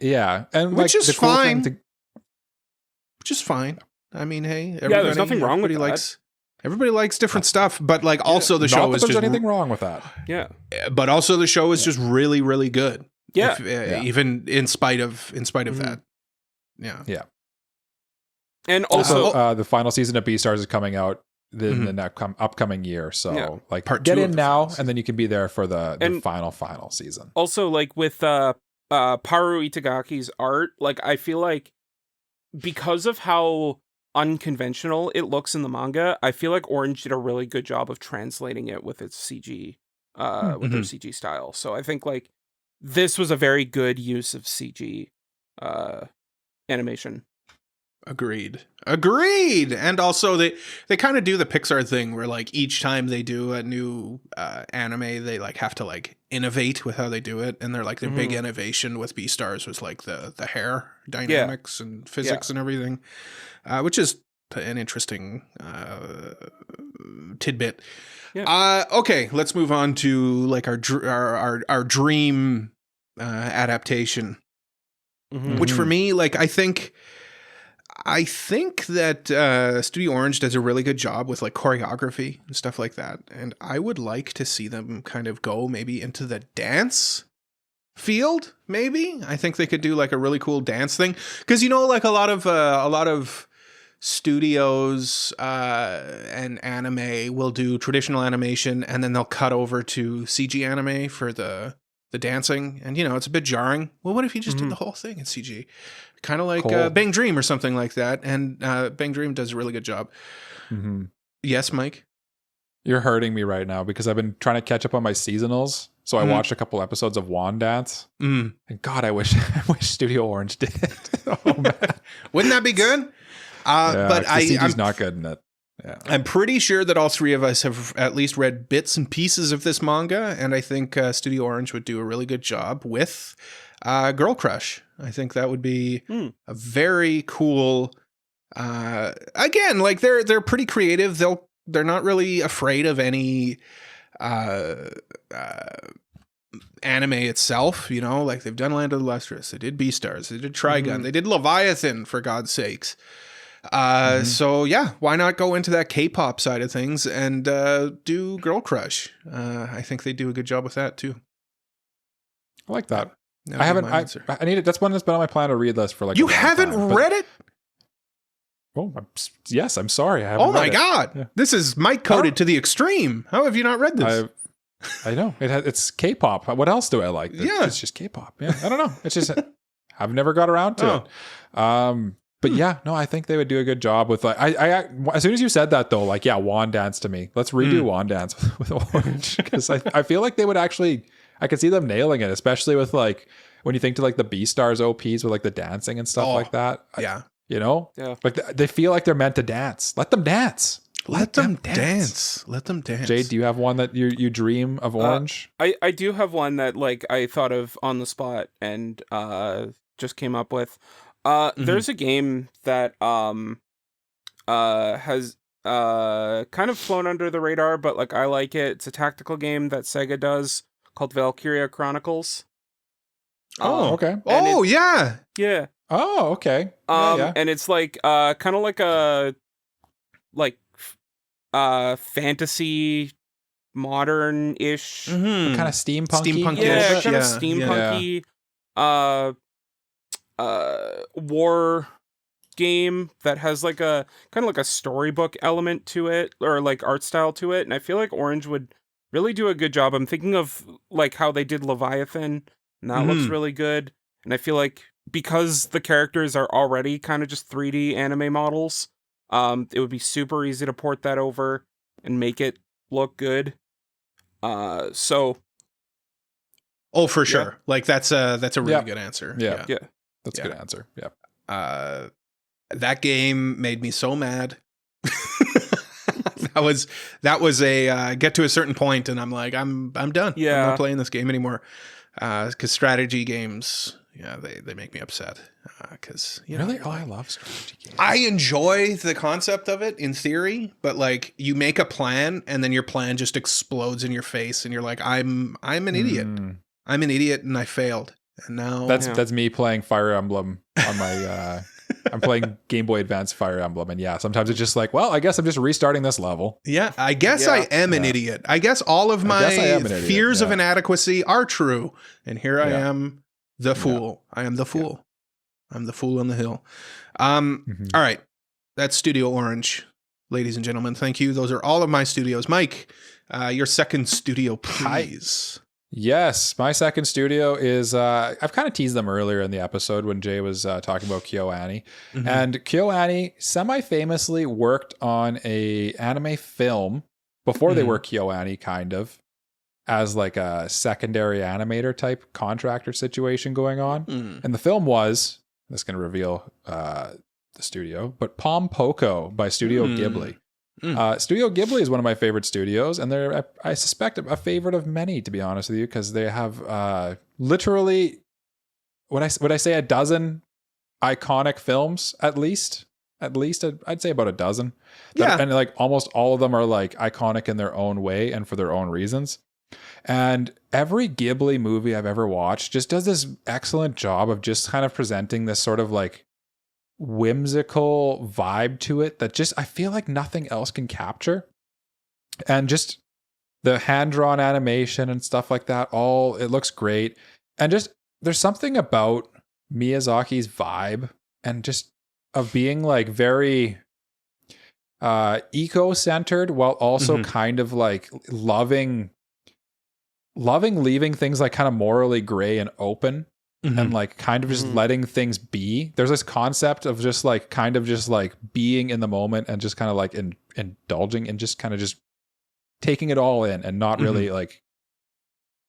Yeah. And Which like is the cool fine. thing Which is fine. I mean, hey, there's nothing wrong with everybody that. likes everybody likes different stuff, but like also the not show that is there's just anything wrong with that. Yeah. but also the show is just really, really good. Yeah. Even in spite of that. Yeah. And also, The final season of B-Stars is coming out in the upcoming year. So like Part get 2 in of the now, final and then you can be there for the And- final season. also like with Paru Itagaki's art, like I feel like because of how unconventional it looks in the manga, I feel like Orange did a really good job of translating it with its CG, with their CG style. So I think like this was a very good use of CG animation. Agreed. And also they kind of do the Pixar thing where like each time they do a new anime, they like have to like innovate with how they do it. And they're like their big innovation with B-Stars was like the hair dynamics and physics and everything, which is an interesting tidbit. Yeah. Okay, let's move on to like our dream adaptation, which for me, like I think that Studio Orange does a really good job with like choreography and stuff like that. And I would like to see them kind of go maybe into the dance field. Maybe I think they could do like a really cool dance thing. Cause you know, like a lot of studios and anime will do traditional animation and then they'll cut over to CG anime for the dancing. And you know, it's a bit jarring. Well, what if you just did the whole thing in CG? Kind of like Bang Dream or something like that. And Bang Dream does a really good job. Yes, Mike? You're hurting me right now because I've been trying to catch up on my seasonals. So I watched a couple episodes of Wand Dance. And God, I wish Studio Orange did. Oh man. Wouldn't that be good? But CG's not good in it. Yeah. I'm pretty sure that all three of us have at least read bits and pieces of this manga, and I think Studio Orange would do a really good job with Girl Crush. I think that would be a very cool. Again, like they're pretty creative. They're not really afraid of any anime itself. You know, like they've done Land of the Lustrous, they did B-Stars, they did Trigun, they did Leviathan, for God's sakes. So yeah, why not go into that K-pop side of things and do Girl Crush? I think they do a good job with that too. I like that. That I would be haven't. my answer. I need it. That's one that's been on my plan to read list for like. You a long haven't time, but- read it? Oh, yes. I'm sorry. I haven't. Oh my read it. God! Yeah. This is Mike coded to the extreme. How have you not read this? I know it's K-pop. What else do I like? It's just K-pop. Yeah, I don't know. It's just I've never got around to it. But yeah, no, I think they would do a good job with like I as soon as you said that though, like Wand Dance to me. Let's redo Wand Dance with Orange because I feel like they would actually. I could see them nailing it, especially with like when you think to like the Beastars OPs with like the dancing and stuff like that. Yeah, like they feel like they're meant to dance. Let them dance. Let them dance. Let them dance. Jade, do you have one that you dream of Orange? I do have one that like I thought of on the spot and just came up with. There's a game that has kind of flown under the radar, but like I like it. It's a tactical game that Sega does called Valkyria Chronicles. Oh, okay. Oh, yeah. Yeah. Oh, okay. And it's like kind of like a fantasy modern-ish kind of steampunk. Yeah, kind of steampunky war game that has like a kind of like a storybook element to it or like art style to it, and I feel like Orange would really do a good job. I'm thinking of like how they did Leviathan, and that looks really good. And I feel like because the characters are already kind of just 3D anime models, it would be super easy to port that over and make it look good. So for sure. Like that's a really good answer. Yeah. That's a good answer. Yeah. That game made me so mad. that was a get to a certain point and I'm like, I'm done. Yeah. I'm not playing this game anymore. Because strategy games, they make me upset. Because really, I love strategy games. I enjoy the concept of it in theory, but like you make a plan and then your plan just explodes in your face, and you're like, I'm an idiot. I'm an idiot, and I failed. And now that's me playing Fire Emblem on my. I'm playing Game Boy Advance Fire Emblem, and sometimes it's just like, well, I guess I'm just restarting this level. Yeah, I guess I am an idiot. I guess all of my fears of inadequacy are true, and here I am, the fool. I am the fool. I'm the fool on the hill. All right, that's Studio Orange, ladies and gentlemen. Thank you. Those are all of my studios. Mike, your second studio, please. Yes, my second studio is, I've kind of teased them earlier in the episode when Jay was talking about KyoAni. And KyoAni semi-famously worked on a anime film before they were KyoAni, kind of, as like a secondary animator type contractor situation going on. And the film was, this is going to reveal the studio, but Pom Poko by Studio Ghibli. Studio Ghibli is one of my favorite studios, and they're, I suspect, a favorite of many, to be honest with you, because they have literally, would I say a dozen iconic films at least I'd say about a dozen. And like almost all of them are like iconic in their own way and for their own reasons. And every Ghibli movie I've ever watched just does this excellent job of just kind of presenting this sort of like whimsical vibe to it that just I feel like nothing else can capture. And just the hand-drawn animation and stuff like that, it looks great. And just there's something about Miyazaki's vibe and just of being like very eco-centered while also kind of like loving leaving things like kind of morally gray and open. And like kind of just letting things be. There's this concept of just like kind of just like being in the moment and just kind of like indulging and just kind of just taking it all in and not really like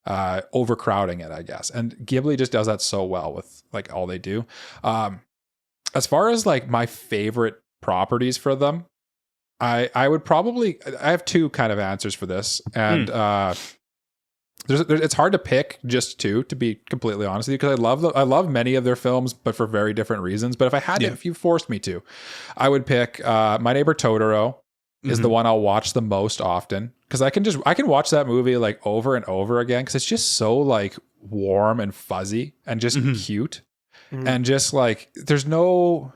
overcrowding it, I guess. And Ghibli just does that so well with like all they do. As far as like my favorite properties for them, I would probably, I have two kind of answers for this. And it's hard to pick just two, to be completely honest with you, because I love many of their films, but for very different reasons. But if I had to, if you forced me to, I would pick My Neighbor Totoro is the one I'll watch the most often, because I can watch that movie like over and over again because it's just so like warm and fuzzy and just cute and just like there's no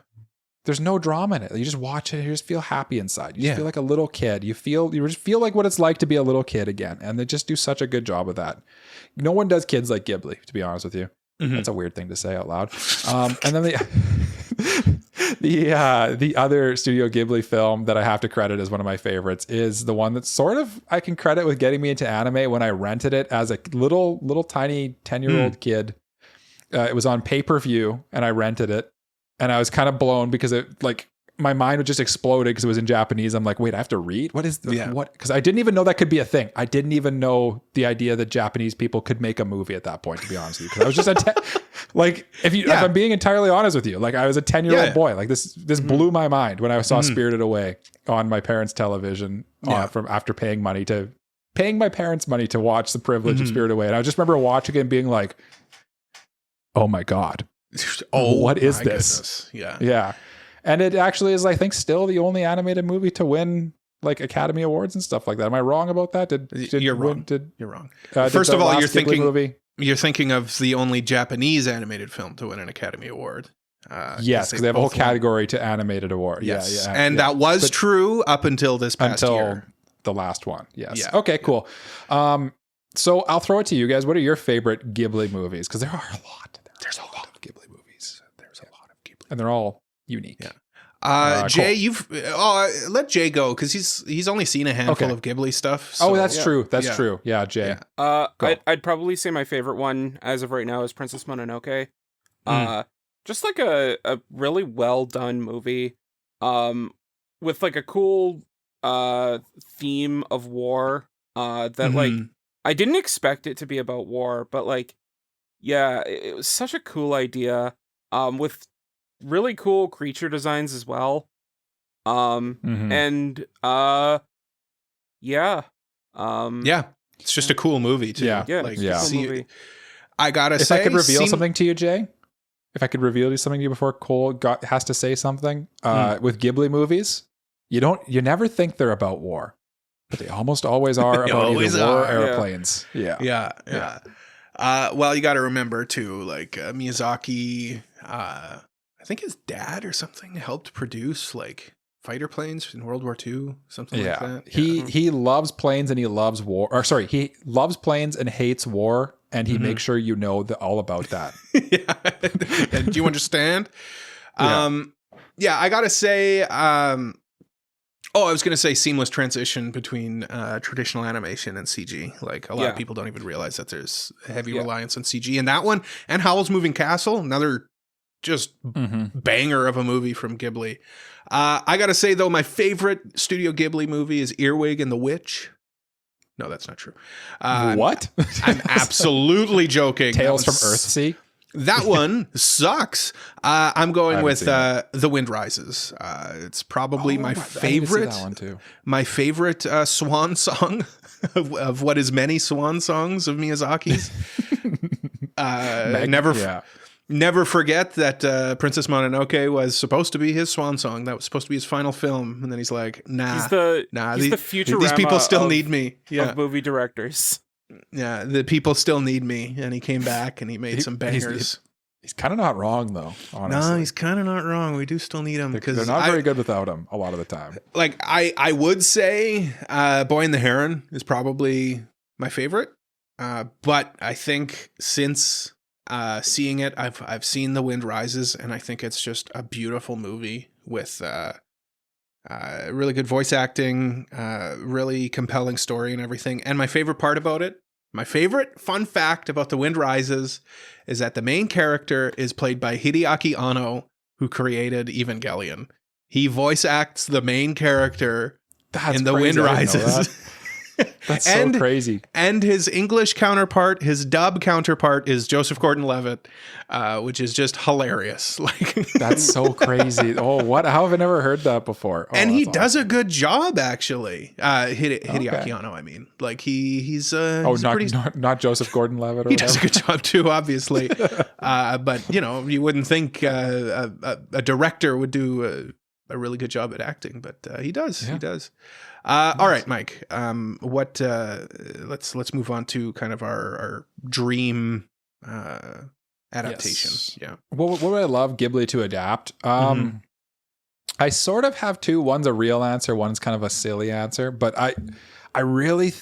drama in it. You just watch it, you just feel happy inside. You just feel like a little kid. You just feel like what it's like to be a little kid again. And they just do such a good job of that. No one does kids like Ghibli, to be honest with you. That's a weird thing to say out loud. And then The other Studio Ghibli film that I have to credit as one of my favorites is the one that sort of I can credit with getting me into anime when I rented it as a little tiny 10-year-old kid. It was on pay-per-view and I rented it, and I was kind of blown because it like my mind just exploded because it was in Japanese. I'm like, wait, I have to read? What is this? What? Because I didn't even know that could be a thing. I didn't even know the idea that Japanese people could make a movie at that point, to be honest with you. Because I was just if I'm being entirely honest with you, like I was a 10-year-old boy. Like this blew my mind when I saw Spirited Away on my parents' television from after paying my parents money to watch the privilege of Spirited Away. And I just remember watching it and being like, oh my God. Oh, what is this? Goodness. Yeah. And it actually is, I think, still the only animated movie to win like Academy Awards and stuff like that. Am I wrong about that? You're wrong. You're wrong. First of all, you're Ghibli thinking of the only Japanese animated film to win an Academy Award. Yes, because they have a whole category to animated award. Yes, and that was true up until this past year. The last one. Yes. Yeah. Okay. Cool. So I'll throw it to you guys. What are your favorite Ghibli movies? Because there are a lot. There's a lot of Ghibli movies. There's a lot of Ghibli, and they're all unique. Yeah. Jay, cool. Let Jay go because he's only seen a handful of Ghibli stuff. So. That's true. That's true. Yeah, Jay. Yeah. I'd probably say my favorite one as of right now is Princess Mononoke. Just like a really well done movie, with like a cool theme of war. That like I didn't expect it to be about war, but like it was such a cool idea. With really cool creature designs as well. And it's just a cool movie too. Movie. I gotta say, if I could reveal something to you, Jay, if I could reveal something to you before Cole has to say something, with Ghibli movies, you never think they're about war, but they almost always are about either war or airplanes. Yeah. Well, you got to remember too, like Miyazaki, I think his dad or something helped produce like fighter planes in World War II, something like that. He loves planes and he loves war. Or sorry, he loves planes and hates war, and he makes sure you know all about that. And do you understand? I gotta say, I was gonna say seamless transition between traditional animation and CG. Like a lot of people don't even realize that there's a heavy reliance on CG in that one. And Howl's Moving Castle, another just banger of a movie from Ghibli. I gotta say though, my favorite Studio Ghibli movie is Earwig and the Witch. No, that's not true. What? I'm absolutely joking. Tales from Earthsea? That one sucks. I'm going with The Wind Rises. It's probably my favorite. That one too. My favorite swan song of what is many swan songs of Miyazaki's. Never forget that Princess Mononoke was supposed to be his swan song. That was supposed to be his final film, and then he's like, "Nah, he's the Futurama these people still need me." Of movie directors. Yeah, the people still need me, and he came back and he made some bangers. He's kind of not wrong though. Honestly, no, he's kind of not wrong. We do still need him because they're not very good without him a lot of the time. Like I would say, Boy and the Heron is probably my favorite, but I think since seeing it, I've seen The Wind Rises, and I think it's just a beautiful movie with really good voice acting, really compelling story and everything. And my favorite part about it, my favorite fun fact about The Wind Rises is that the main character is played by Hideaki Anno, who created Evangelion. He voice acts the main character in The Wind Rises. That's so crazy. And his English counterpart, his dub counterpart, is Joseph Gordon-Levitt, which is just hilarious. Like that's so crazy. Oh, what? How have I never heard that before? And he does a good job, actually. Hideaki Anno, I mean, like he's not Joseph Gordon-Levitt. He does a good job too, obviously. But you wouldn't think a director would do a really good job at acting, but he does. Yeah. He does. All right, Mike. Let's move on to kind of our dream adaptations. Yes. Yeah. What would I love Ghibli to adapt? I sort of have two. One's a real answer. One's kind of a silly answer. But I really,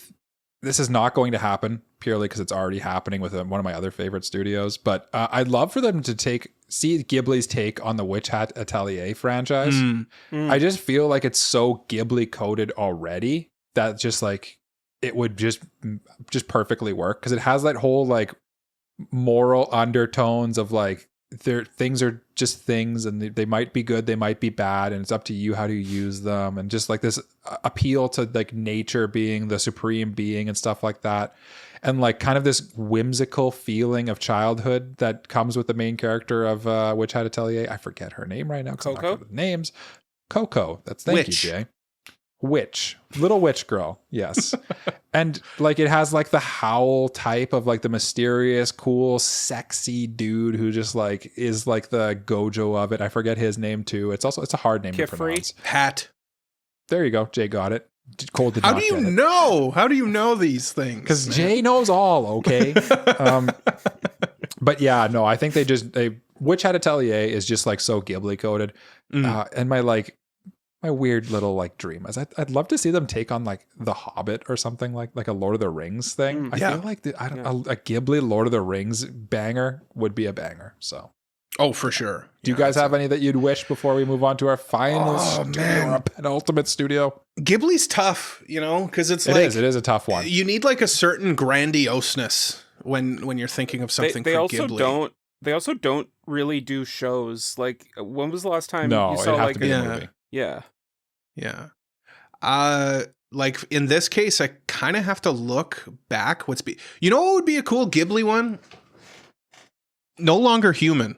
this is not going to happen purely because it's already happening with one of my other favorite studios. But I'd love for them to take see Ghibli's take on the Witch Hat Atelier franchise. Mm. I just feel like it's so Ghibli coded already that just like it would just perfectly work, because it has that whole like moral undertones of like things are just things, and they might be good, they might be bad, and it's up to you how to use them, and just like this appeal to like nature being the supreme being and stuff like that, and like kind of this whimsical feeling of childhood that comes with the main character of Witch Hat Atelier. I forget her name right now because I'm not good with names. Coco. Thank you, Jay. Little witch girl. Yes. And like it has like the Howl type of like the mysterious, cool, sexy dude who just like is like the Gojo of it. I forget his name too. It's a hard name to pronounce. Hat. There you go. Jay got it. Cole did How not do you get it. know? How do you know these things? Because Jay knows all, okay? But yeah, no, I think they Witch Hat Atelier is just like so Ghibli coded. And my weird little like dream is I'd love to see them take on like The Hobbit or something like a Lord of the Rings thing. I feel like a Ghibli Lord of the Rings banger would be a banger. So, for sure. Do you guys have any that you'd wish before we move on to our final studio, our penultimate studio? Ghibli's tough, because it is a tough one. You need like a certain grandioseness when you're thinking of something. They for also Ghibli. They also don't really do shows. Like, when was the last time you saw like to be a movie? Yeah. Yeah. Like in this case, I kind of have to look back. What would be a cool Ghibli one? No Longer Human.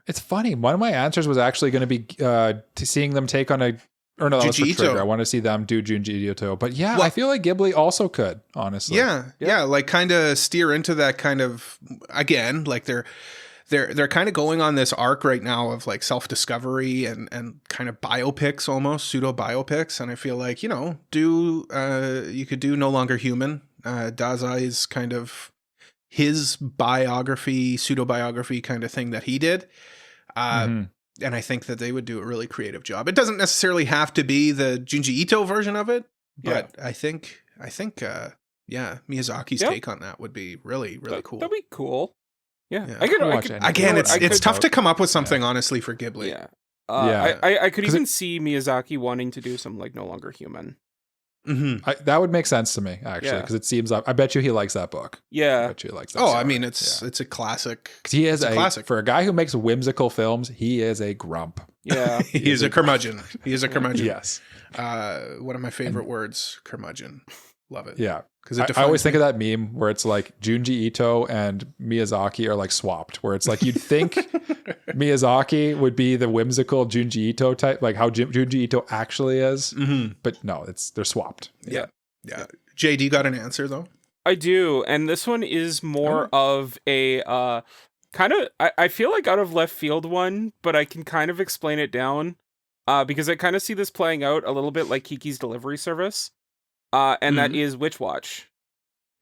It's funny. One of my answers was actually going to be to seeing them take on that was for Trigger. I want to see them do Junji Ito. But yeah, I feel like Ghibli also could, honestly. Yeah. Like kind of steer into that kind of, again, like they're kind of going on this arc right now of like self-discovery and kind of biopics, almost pseudo biopics. And I feel like, you could do No Longer Human. Dazai's kind of his biography, pseudo biography kind of thing that he did. And I think that they would do a really creative job. It doesn't necessarily have to be the Junji Ito version of it, but I think Miyazaki's take on that would be really, really cool. That'd be cool. Yeah. I could again, it's tough to come up with something, honestly, for Ghibli. Yeah. I could even see Miyazaki wanting to do some like No Longer Human. Mm-hmm. That would make sense to me, actually, because it seems like I bet you he likes that book. Yeah. I bet you he likes that story. I mean, it's a classic. Because he is a classic. For a guy who makes whimsical films, he is a grump. Yeah. He's a curmudgeon. He is a curmudgeon. Yes. One of my favorite words, curmudgeon. Love it. Yeah. Because I always think of that meme where it's like Junji Ito and Miyazaki are like swapped, where it's like you'd think Miyazaki would be the whimsical Junji Ito type, like how Junji Ito actually is, but no, they're swapped. Yeah. Jay, do you got an answer though? I do, and this one is more of a kind of I feel like out of left field one, but I can kind of explain it down because I kind of see this playing out a little bit like Kiki's Delivery Service. And that is Witch Watch.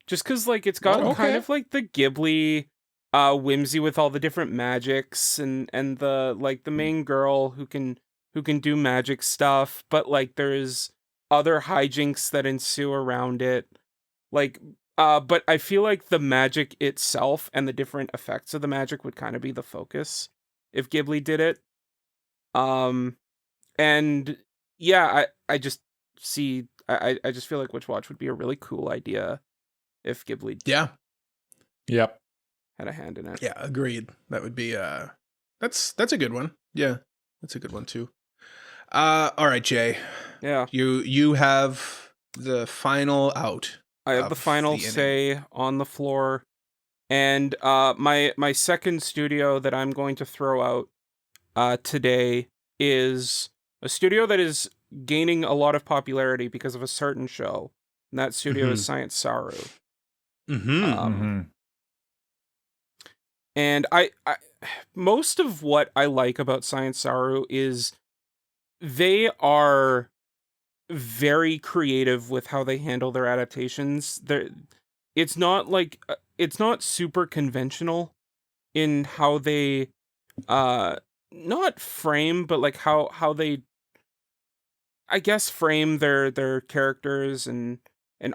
Just because, like, it's got kind of like the Ghibli whimsy with all the different magics and the like the main girl who can do magic stuff, but like there's other hijinks that ensue around it. Like, but I feel like the magic itself and the different effects of the magic would kind of be the focus if Ghibli did it. And yeah, I just see. I just feel like Witch Watch would be a really cool idea if Ghibli had a hand in it. Yeah, agreed. That would be that's a good one. Yeah, that's a good one too. All right, Jay. Yeah. You have the final out. I have the final say on the floor. And my second studio that I'm going to throw out today is a studio that is gaining a lot of popularity because of a certain show, and that studio is Science SARU. And I most of what I like about Science SARU is they are very creative with how they handle their adaptations. It's not super conventional in how they not frame, but like how they, I guess, frame their characters and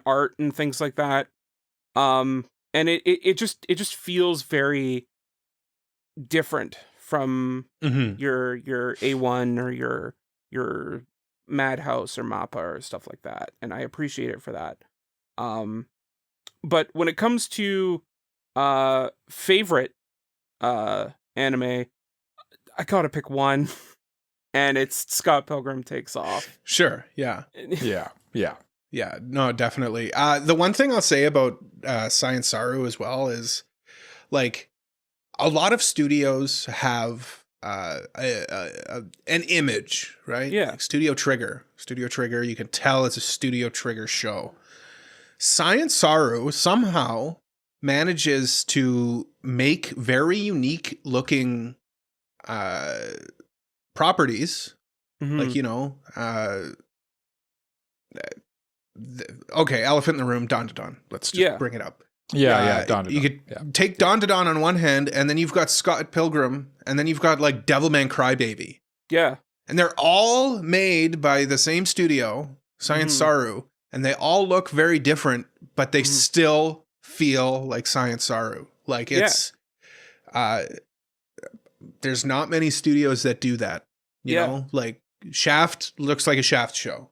art and things like that. And it just feels very different from your A1 or your Madhouse or Mappa or stuff like that, and I appreciate it for that. But when it comes to favorite anime, I gotta pick one, and it's Scott Pilgrim Takes Off. Sure. Yeah. Yeah. No, definitely. The one thing I'll say about Science SARU as well is, like, a lot of studios have an image, right? Yeah. Like Studio Trigger, you can tell it's a Studio Trigger show. Science SARU somehow manages to make very unique looking properties, like, you know, okay, Elephant in the Room, Dawn to Dawn. Let's just bring it up. Dawn to Dawn. You could take Dawn to Dawn on one hand, and then you've got Scott Pilgrim, and then you've got like Devilman Crybaby. Yeah. And they're all made by the same studio, Science SARU, and they all look very different, but they still feel like Science SARU. Like it's there's not many studios that do that. You know, like Shaft looks like a Shaft show.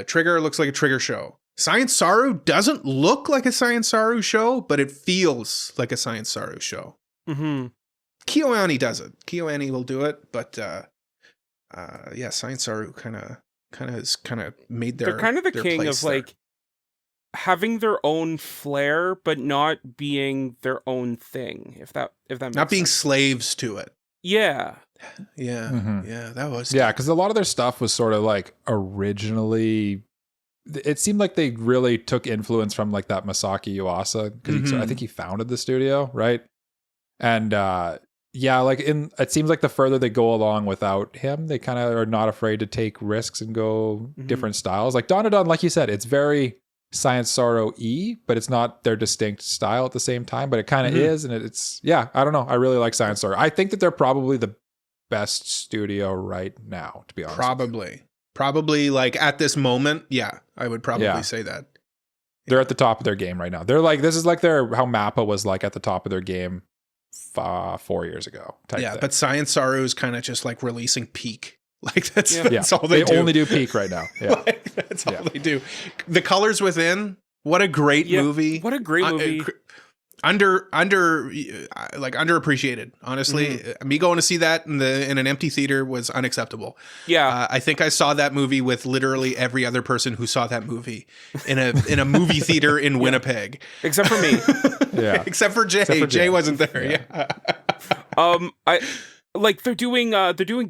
Trigger looks like a Trigger show. Science SARU doesn't look like a Science SARU show, but it feels like a Science SARU show. KyoAni does it. KyoAni will do it, but Science SARU kind of made their. They're kind of the king of there. Like having their own flair, but not being their own thing. If that makes not being sense. Slaves to it. Yeah. Yeah, that was. Yeah, because a lot of their stuff was sort of like originally. It seemed like they really took influence from like that Masaki Yuasa, because I think he founded the studio, right? And like it seems like the further they go along without him, they kind of are not afraid to take risks and go different styles. Like Dawn to Dawn, like you said, it's very Science SARU-y, but it's not their distinct style at the same time. But it kind of is, and it's I don't know. I really like Science SARU. I think that they're probably the best studio right now, to be honest. Probably like at this moment, I would probably say that. They're at the top of their game right now. They're like, this is like how Mappa was like at the top of their game 4 years ago. Thing. But Science SARU is kind of just like releasing Peak. Like that's all they do. They only do Peak right now. Yeah. Like, that's all they do. The Colors Within, what a great movie. What a great movie. Underappreciated, honestly. Me going to see that in an empty theater was unacceptable. I think I saw that movie with literally every other person who saw that movie in a movie theater in Winnipeg, except for me. Except for Jay. Jay wasn't there. I like they're doing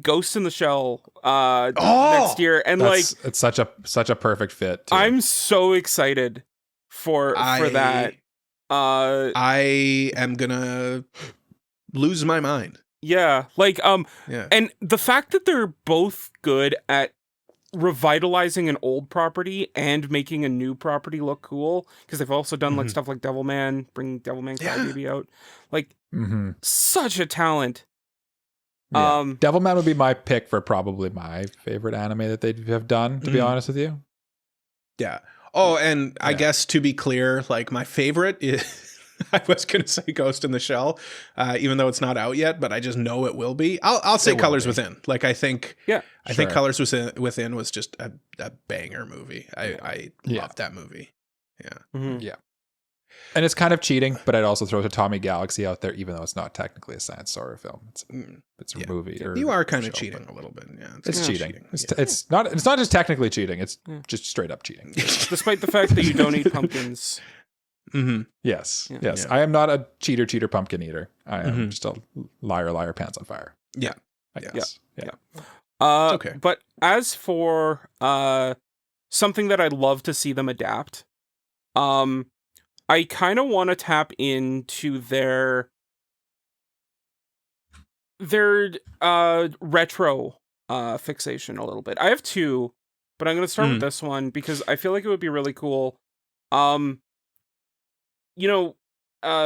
Ghost in the Shell next year, and it's such a perfect fit too. I'm so excited for that. I am gonna lose my mind. And the fact that they're both good at revitalizing an old property and making a new property look cool, because they've also done like stuff like Devilman, bringing Devilman Crybaby out, like such a talent. Devilman would be my pick for probably my favorite anime that they have done, to be honest with you. Oh, and I guess to be clear, like my favorite is, I was going to say Ghost in the Shell, even though it's not out yet, but I just know it will be. I'll say Colors Within. Like I think Colors Within was just a banger movie. I loved that movie. And it's kind of cheating, but I'd also throw Tatami Galaxy out there, even though it's not technically a Science SARU film. It's a movie. Or you are kind of cheating a little bit. Yeah, it's cheating. It's not just technically cheating. It's just straight up cheating. Despite the fact that you don't eat pumpkins. Yes. I am not a cheater pumpkin eater. I am just a liar pants on fire. I guess. Okay. But as for something that I'd love to see them adapt, I kind of want to tap into their retro fixation a little bit. I have two, but I'm going to start with this one because I feel like it would be really cool.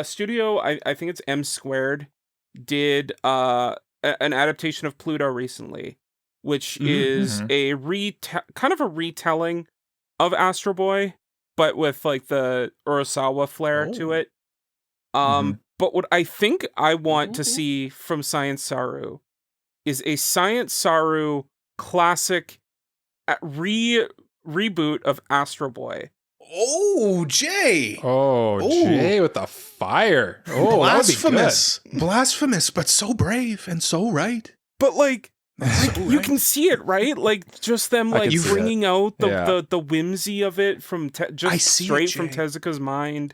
Studio, I think it's M Squared, did an adaptation of Pluto recently, which is kind of a retelling of Astro Boy, but with like the Urasawa flair to it. But But what I think I want to see from Science SARU is a Science SARU classic reboot of Astro Boy. Oh, Jay. Oh, Jay with the fire. Oh, blasphemous. Blasphemous, but so brave and so right. But like you can see it, right? Like just them like bringing out the whimsy of it from straight from Tezuka's mind.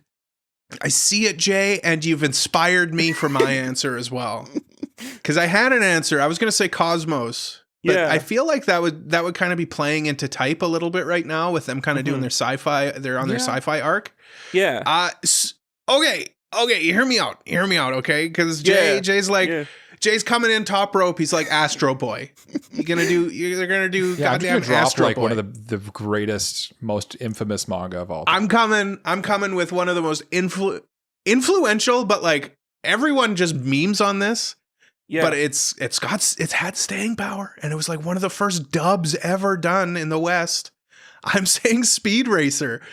I see it, Jay, and you've inspired me for my answer as well. Because I had an answer. I was going to say Cosmos. But I feel like that would kind of be playing into type a little bit right now with them kind of doing their sci-fi. They're on their sci-fi arc. Yeah. Okay. Hear me out. Okay. Because Jay's like, Jay's coming in top rope. He's like Astro Boy. They're gonna do goddamn Astro like Boy. One of the greatest, most infamous manga of all time. I'm coming with one of the most influential, but like everyone just memes on this. Yeah. But it's had staying power, and it was like one of the first dubs ever done in the West. I'm saying Speed Racer.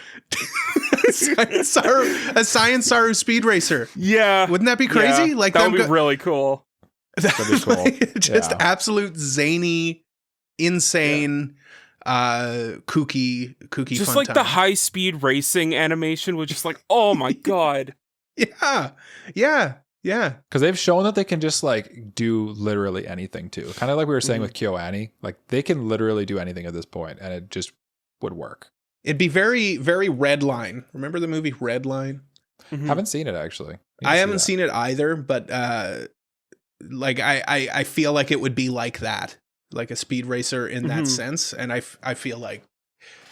A Science SARU Speed Racer. Yeah. Wouldn't that be crazy? Yeah, like that would be really cool. That'd be cool. Just absolute zany, insane, kooky just fun like time. the high speed racing animation was just like, oh my god. Yeah. Because they've shown that they can just like do literally anything too. Kind of like we were saying with KyoAni. Like they can literally do anything at this point, and it just would work. It'd be very, very Red Line. Remember the movie Red Line? Haven't seen it actually. I haven't seen it either, but like I feel like it would be like that, like a speed racer in that sense, and I feel like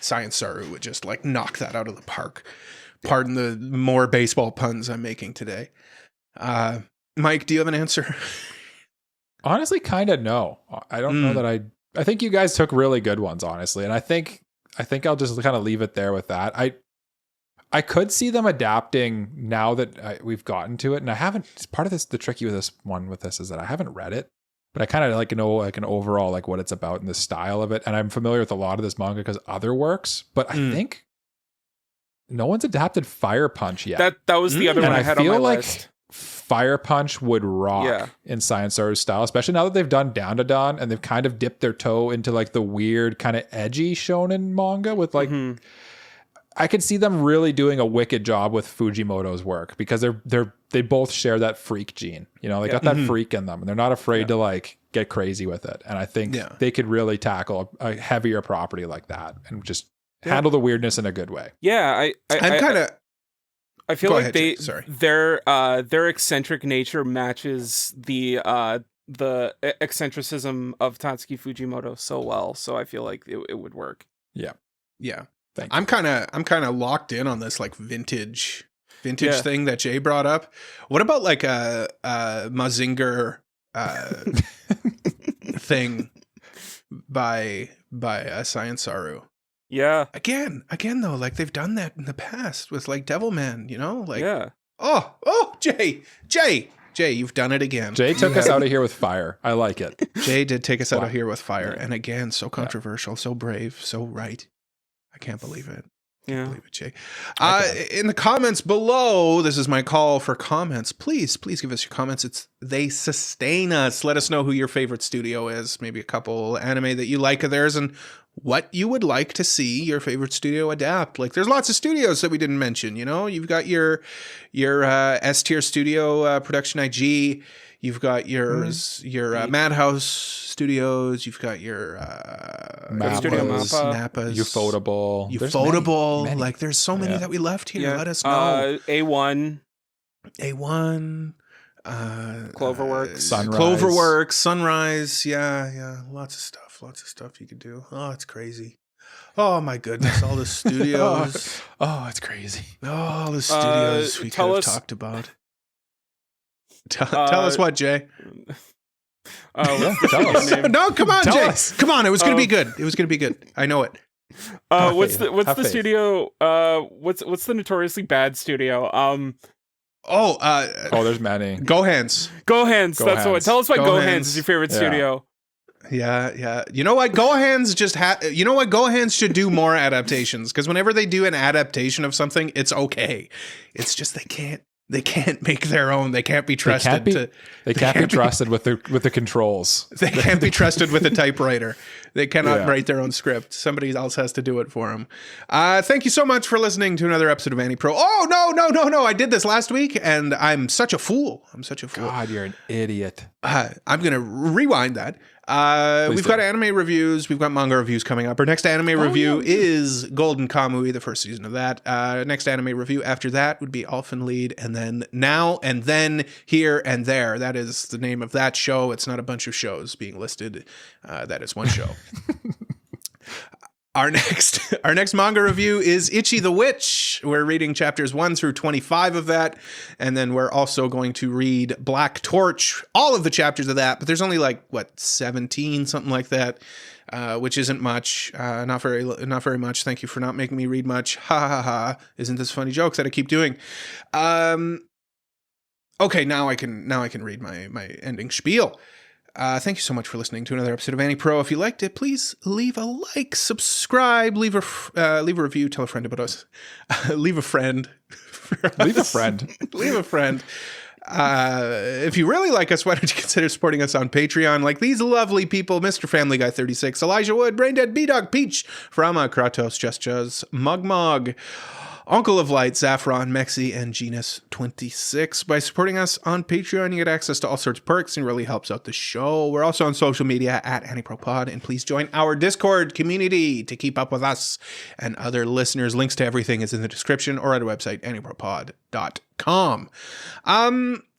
Science SARU would just like knock that out of the park. Pardon the more baseball puns I'm making today. Mike, do you have an answer? Honestly, kind of no. I don't know that I think you guys took really good ones, honestly, and I think I'll just kind of leave it there with that. I could see them adapting now that we've gotten to it, and I haven't. Part of this, the tricky with this is that I haven't read it, but I kind of like know like an overall like what it's about and the style of it, and I'm familiar with a lot of this manga because other works, but I think no one's adapted Fire Punch yet. That was the other one I had on my list. Fire Punch would rock in Science SARU's style, especially now that they've done Down to Dawn and they've kind of dipped their toe into like the weird kind of edgy shonen manga with like I could see them really doing a wicked job with Fujimoto's work because they both share that freak gene. You know, they got that freak in them and they're not afraid to like get crazy with it. And I think they could really tackle a heavier property like that and just handle the weirdness in a good way. Yeah, I feel like their eccentric nature matches the eccentricism of Tatsuki Fujimoto so well, so I feel like it would work. Yeah. I'm kind of locked in on this like vintage thing that Jay brought up. What about like a Mazinger thing by a Science SARU? Yeah. Again though, like they've done that in the past with like Devilman, you know? Like Oh, Jay, you've done it again. Jay took us out of here with fire. I like it. Jay did take us out of here with fire. And again, so controversial, so brave, so right. I can't believe it. Can't believe it, Jay. In the comments below, this is my call for comments. Please give us your comments. They sustain us. Let us know who your favorite studio is. Maybe a couple anime that you like of theirs and what you would like to see your favorite studio adapt. Like there's lots of studios that we didn't mention, you know? You've got your S tier studio, Production IG. You've got your Madhouse Studios. You've got your Nappas, Ufotable. Many. Like there's so many that we left here. Let us know. A1. Cloverworks, Sunrise. Yeah. Lots of stuff you could do. Oh, it's crazy. Oh my goodness, all the studios. Oh, it's crazy. All the studios we could have talked about. Tell us what, Jay. Tell us. No, come on, Jay. Come on, it was going to be good. It was going to be good. I know it. What's the studio? What's the notoriously bad studio? There's many. Gohands. That's the one. Tell us why Gohands is your favorite studio. Yeah. You know what? Gohands Gohands should do more adaptations because whenever they do an adaptation of something, it's okay. It's just they can't They can't make their own. They can't be trusted. They can't be trusted with the controls. They can't be trusted with a typewriter. They cannot write their own script. Somebody else has to do it for them. Thank you so much for listening to another episode of AniPro. Oh, no. I did this last week, and I'm such a fool. God, you're an idiot. I'm going to rewind that. We've got anime reviews. We've got manga reviews coming up. Our next anime review is Golden Kamui, the first season of that. Next anime review after that would be Elfen Lied, and then Now and Then, Here and There. That is the name of that show. It's not a bunch of shows being listed. That is one show. Our next manga review is Ichi the Witch. We're reading chapters 1 through 25 of that, and then we're also going to read Black Torch, all of the chapters of that, but there's only 17, something like that, which isn't much, not very much. Thank you for not making me read much. Ha ha ha. Isn't this funny jokes that I keep doing? Okay, now I can read my ending spiel. Thank you so much for listening to another episode of AniPro. If you liked it, please leave a like, subscribe, leave a review, tell a friend about us, leave a friend. Leave a friend. Leave a friend. If you really like us, why don't you consider supporting us on Patreon, like these lovely people: Mr. Family Guy 36, Elijah Wood, Braindead, B-Dog, Peach, Frama, Kratos, Just Juz, Mug, Uncle of Light, Zaffron, Mexi, and Genus26. By supporting us on Patreon, you get access to all sorts of perks and really helps out the show. We're also on social media at AniProPod, and please join our Discord community to keep up with us and other listeners. Links to everything is in the description or at our website, AniProPod.com.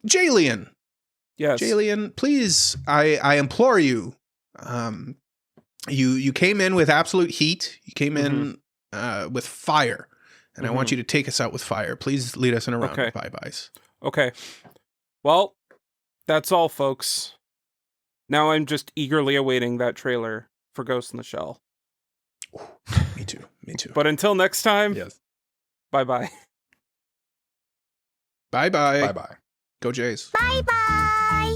Jalian. Yes. Jalian, please, I implore you. You came in with absolute heat. You came in with fire. And I want you to take us out with fire. Please lead us in a round of bye-byes. Okay. Well, that's all, folks. Now I'm just eagerly awaiting that trailer for Ghost in the Shell. Me too. But until next time, bye-bye. Bye-bye. Bye-bye. Go Jays. Bye-bye.